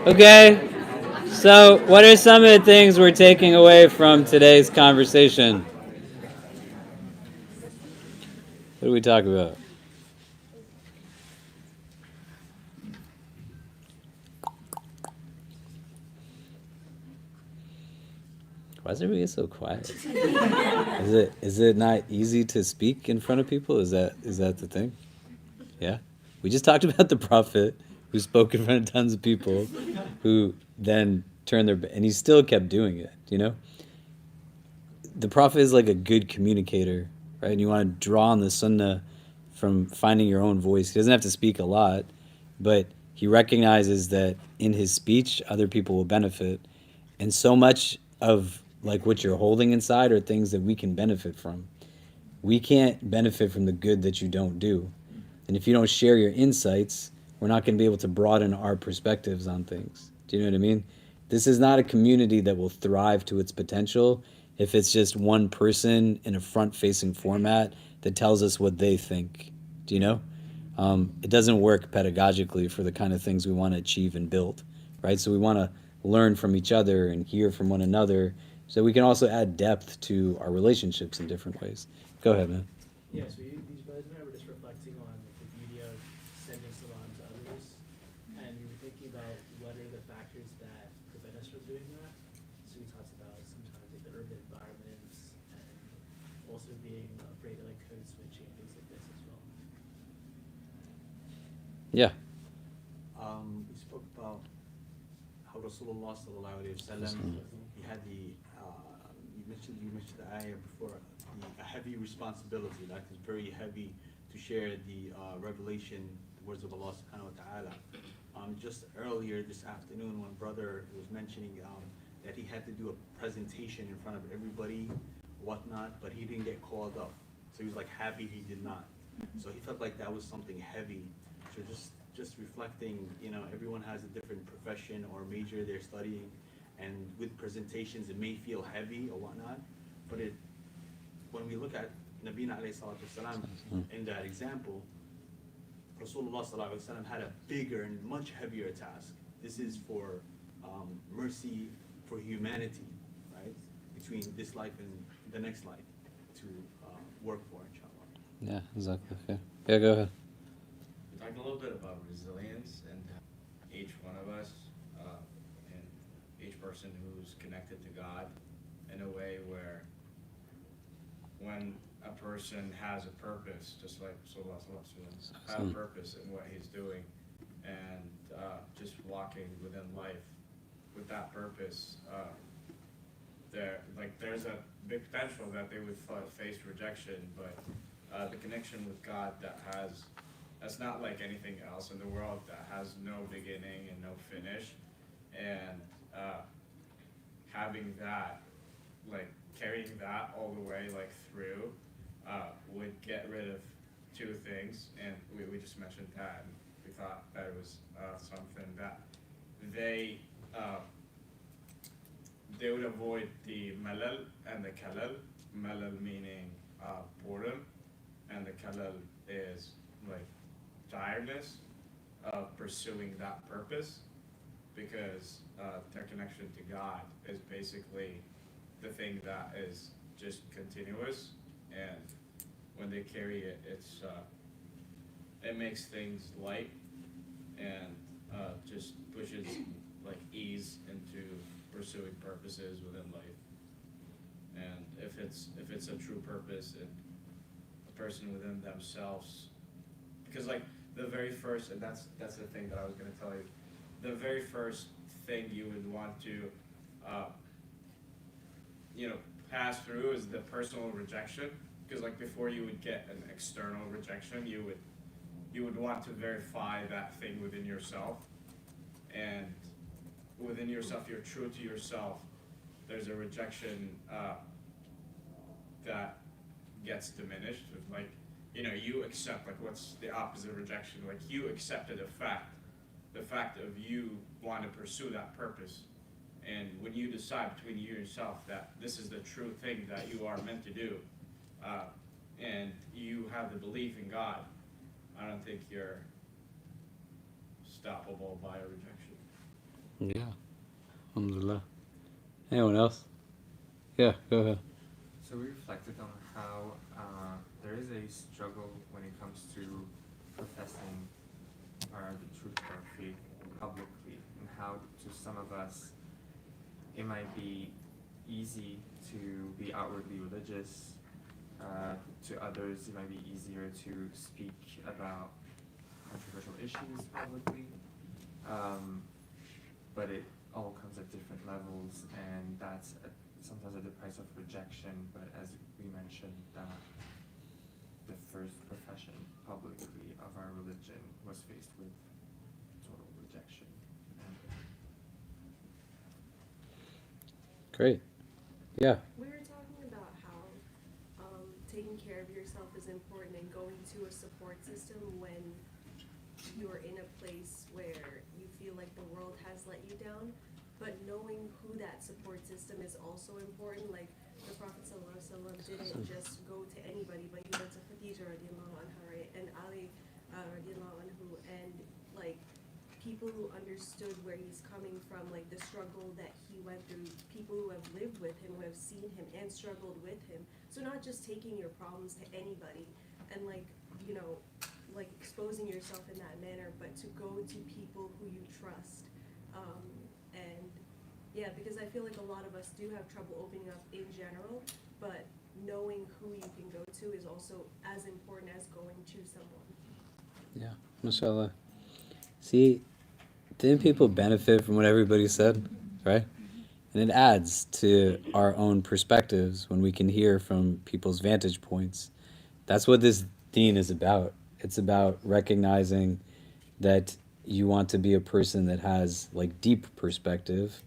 Okay, so what are some of the things we're taking away from today's conversation? What do we talk about? Why is everybody so quiet? Is it not easy to speak in front of people? Is that the thing? Yeah? We just talked about the prophet who spoke in front of tons of people, who then turned and he still kept doing it, you know? The prophet is like a good communicator, right? And you want to draw on the sunnah from finding your own voice. He doesn't have to speak a lot, but he recognizes that in his speech, other people will benefit. And so much of like what you're holding inside are things that we can benefit from. We can't benefit from the good that you don't do. And if you don't share your insights, we're not going to be able to broaden our perspectives on things. Do you know what I mean? This is not a community that will thrive to its potential if it's just one person in a front-facing format that tells us what they think. Do you know? It doesn't work pedagogically for the kind of things we want to achieve and build, right? So we want to learn from each other and hear from one another so we can also add depth to our relationships in different ways. Go ahead, man. Yeah, so these brothers and I were just reflecting on the beauty of sending salam to others, and we were thinking about what are the factors that prevent us from doing that. So we talked about sometimes like the urban environments and also being afraid of like code switching, things like this as well. Yeah. We spoke about how Rasulullah sallallahu alaihi wasallam, he had the you mentioned the ayah before, a heavy responsibility, like it's very heavy to share the revelation, the words of Allah subhanahu wa ta'ala. Just earlier this afternoon, one brother was mentioning that he had to do a presentation in front of everybody, whatnot, but he didn't get called up. So he was like happy he did not. So he felt like that was something heavy. So just reflecting, you know, everyone has a different profession or major they're studying, and with presentations it may feel heavy or whatnot, but when we look at Nabina alayhi salatu wasalam in that example, Rasulullah sallallahu alaihi wasallam had a bigger and much heavier task. This is for mercy for humanity, right? Between this life and the next life to work for, inshallah. Yeah, exactly. Okay. Yeah, go ahead. We talked a little bit about resilience and each one of us and each person who's connected to God in a way where when a person has a purpose, just like Sallallahu Alaihi Wasallam, have a purpose in what he's doing, and just walking within life with that purpose, there's a big potential that they would face rejection, but the connection with God that's not like anything else in the world, that has no beginning and no finish, and having that, like carrying that all the way like through would get rid of two things, and we just mentioned that, and we thought that it was something that they would avoid the malal and the kalal. Malal meaning boredom, and the kalal is like tiredness of pursuing that purpose, because their connection to God is basically the thing that is just continuous, and when they carry it, it makes things light and just pushes like ease into pursuing purposes within life. And if it's a true purpose and a person within themselves, because like the very first, and that's the thing that I was going to tell you, the very first thing you would want to pass through is the personal rejection, because like before you would get an external rejection, you would want to verify that thing within yourself, and within yourself you're true to yourself. There's a rejection that gets diminished. Like, you accept, like, what's the opposite of rejection? Like, you accepted a fact the fact of you want to pursue that purpose. And when you decide between you and yourself that this is the true thing that you are meant to do, and you have the belief in God, I don't think you're stoppable by a rejection. Yeah. Alhamdulillah. Anyone else? Yeah, go ahead. So we reflected on how there is a struggle when it comes to professing the truth of our faith publicly, and how to some of us it might be easy to be outwardly religious. To others, it might be easier to speak about controversial issues publicly. But it all comes at different levels, and that's sometimes at the price of rejection. But as we mentioned, the first profession publicly of our religion was faced with total rejection. Great. Yeah. We were talking about how taking care of yourself is important and going to a support system when you're in a place where you feel like the world has let you down, but knowing who that support system is also important. Like the Prophet ﷺ didn't just go to anybody, but he went to Khadija radiallahu anha, right, and Ali radiallahu anhu, and like people who understood where he's coming from, like the struggle that he went through, people who have lived with him, who have seen him and struggled with him. So not just taking your problems to anybody and like, you know, like exposing yourself in that manner, but to go to people who you trust. And yeah, because I feel like a lot of us do have trouble opening up in general, but knowing who you can go to is also as important as going to someone. Yeah, mashallah. See, didn't people benefit from what everybody said, right? And it adds to our own perspectives when we can hear from people's vantage points. That's what this deen is about. It's about recognizing that you want to be a person that has like deep perspective,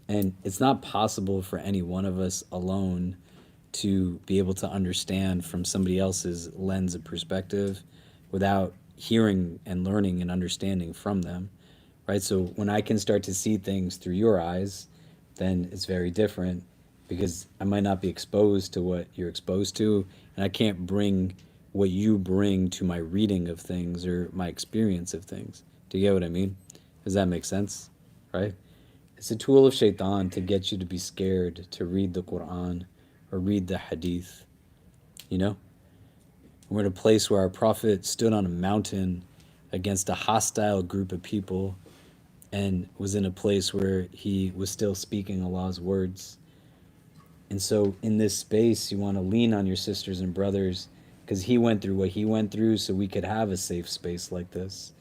and it's not possible for any one of us alone to be able to understand from somebody else's lens of perspective without hearing and learning and understanding from them, right? So when I can start to see things through your eyes, then it's very different, because I might not be exposed to what you're exposed to, and I can't bring what you bring to my reading of things or my experience of things. Do you get what I mean? Does that make sense? Right? It's a tool of shaitan to get you to be scared to read the Quran or read the Hadith. You know? We're in a place where our Prophet stood on a mountain against a hostile group of people and was in a place where he was still speaking Allah's words. And so in this space, you want to lean on your sisters and brothers, because he went through what he went through so we could have a safe space like this.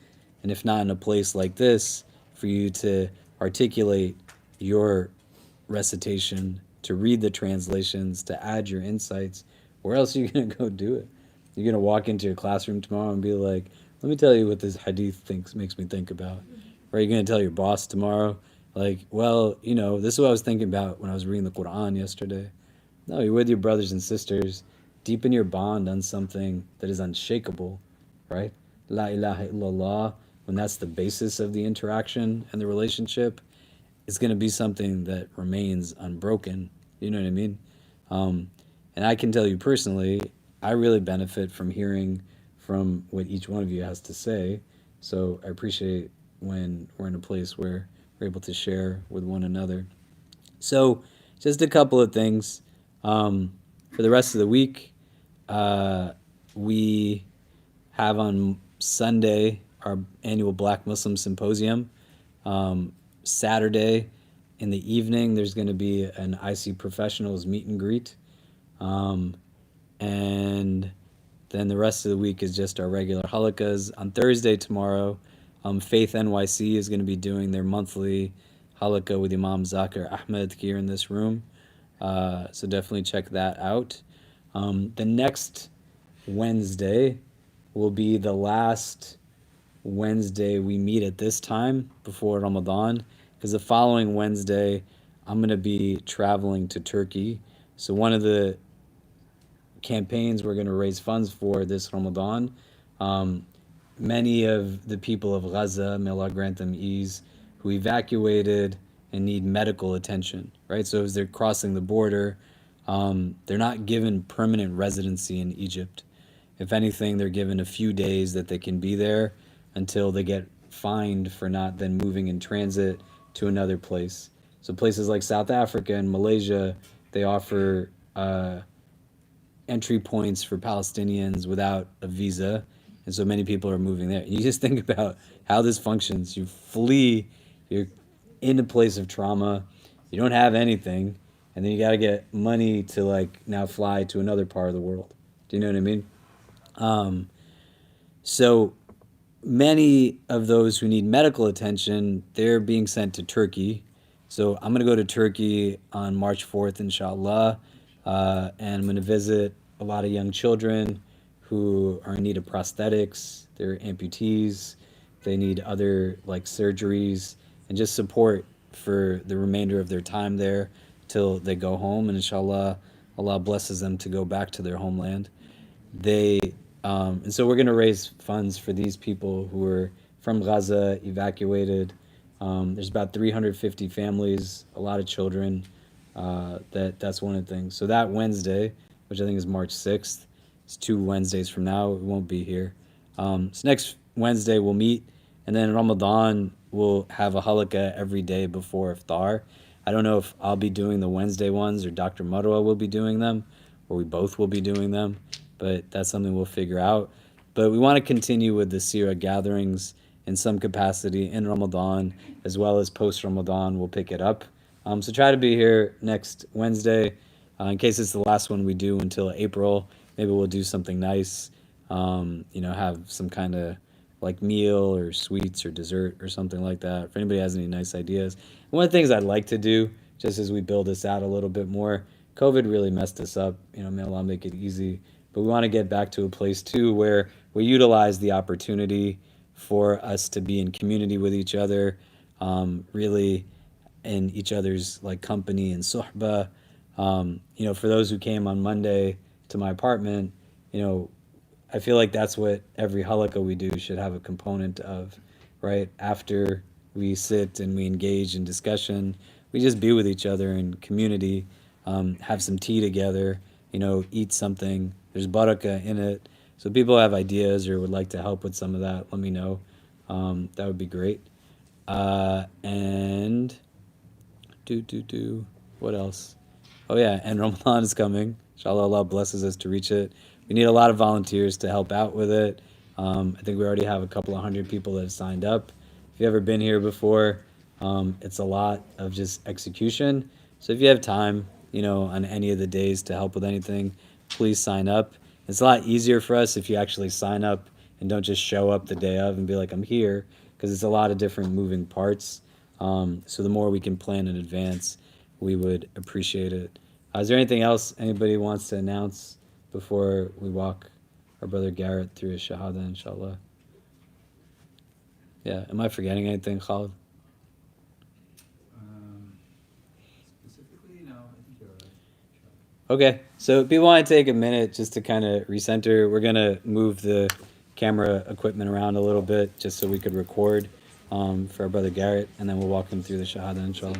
And if not in a place like this, for you to articulate your recitation, to read the translations, to add your insights, where else are you going to go do it? You're going to walk into your classroom tomorrow and be like, let me tell you what this hadith makes me think about. Or are you going to tell your boss tomorrow, like, well, you know, this is what I was thinking about when I was reading the Quran yesterday. No, you're with your brothers and sisters. Deepen your bond on something that is unshakable, right? La ilaha illallah, when that's the basis of the interaction and the relationship, it's going to be something that remains unbroken. You know what I mean? And I can tell you personally, I really benefit from hearing from what each one of you has to say. So I appreciate when we're in a place where we're able to share with one another. So just a couple of things. For the rest of the week, we have on Sunday our annual Black Muslim Symposium. Saturday in the evening, there's going to be an IC Professionals meet and greet. And then the rest of the week is just our regular halakas. On Thursday tomorrow, Faith NYC is going to be doing their monthly halakha with Imam Zakir Ahmed here in this room. So definitely check that out. The next Wednesday will be the last Wednesday we meet at this time before Ramadan, because the following Wednesday I'm going to be traveling to Turkey. So one of the campaigns we're going to raise funds for this Ramadan many of the people of Gaza, may Allah grant them ease, who evacuated and need medical attention, right? So as they're crossing the border, they're not given permanent residency in Egypt. If anything, they're given a few days that they can be there until they get fined for not then moving in transit to another place. So places like South Africa and Malaysia, they offer entry points for Palestinians without a visa, and so many people are moving there. You just think about how this functions. You flee, you're in a place of trauma, you don't have anything, and then you got to get money to like now fly to another part of the world. Do you know what I mean? So many of those who need medical attention, they're being sent to Turkey. So I'm going to go to Turkey on March 4th, inshallah, and I'm going to visit a lot of young children who are in need of prosthetics, they're amputees, they need other like surgeries, and just support for the remainder of their time there till they go home, and inshallah, Allah blesses them to go back to their homeland. And so we're going to raise funds for these people who are from Gaza, evacuated. There's about 350 families, a lot of children. That's one of the things. So that Wednesday, which I think is March 6th, it's 2 Wednesdays from now, we won't be here. So next Wednesday we'll meet, and then Ramadan we'll have a halaqah every day before iftar. I don't know if I'll be doing the Wednesday ones or Dr. Marwa will be doing them, or we both will be doing them, but that's something we'll figure out. But we want to continue with the Seerah gatherings in some capacity in Ramadan, as well as post-Ramadan, we'll pick it up. So try to be here next Wednesday. In case it's the last one we do until April, maybe we'll do something nice, have some kind of like meal or sweets or dessert or something like that. If anybody has any nice ideas. One of the things I'd like to do, just as we build this out a little bit more, COVID really messed us up, may Allah make it easy. But we want to get back to a place too where we utilize the opportunity for us to be in community with each other, really in each other's like company and suhbah. For those who came on Monday to my apartment, I feel like that's what every halaqah we do should have a component of, right? After we sit and we engage in discussion, we just be with each other in community, have some tea together, eat something. There's barakah in it. So people have ideas or would like to help with some of that, let me know. That would be great. And what else? Oh yeah, and Ramadan is coming. Inshallah, Allah blesses us to reach it. We need a lot of volunteers to help out with it. I think we already have a couple of hundred people that have signed up. If you've ever been here before, it's a lot of just execution. So if you have time, on any of the days to help with anything, please sign up. It's a lot easier for us if you actually sign up and don't just show up the day of and be like, I'm here, because it's a lot of different moving parts. So the more we can plan in advance, we would appreciate it. Is there anything else anybody wants to announce before we walk our brother Garrett through his shahada, inshallah? Yeah, am I forgetting anything, Khalid? Specifically, no, I think you're right. Okay, so if people want to take a minute just to kind of recenter, we're going to move the camera equipment around a little bit just so we could record for our brother Garrett, and then we'll walk him through the shahada, inshallah.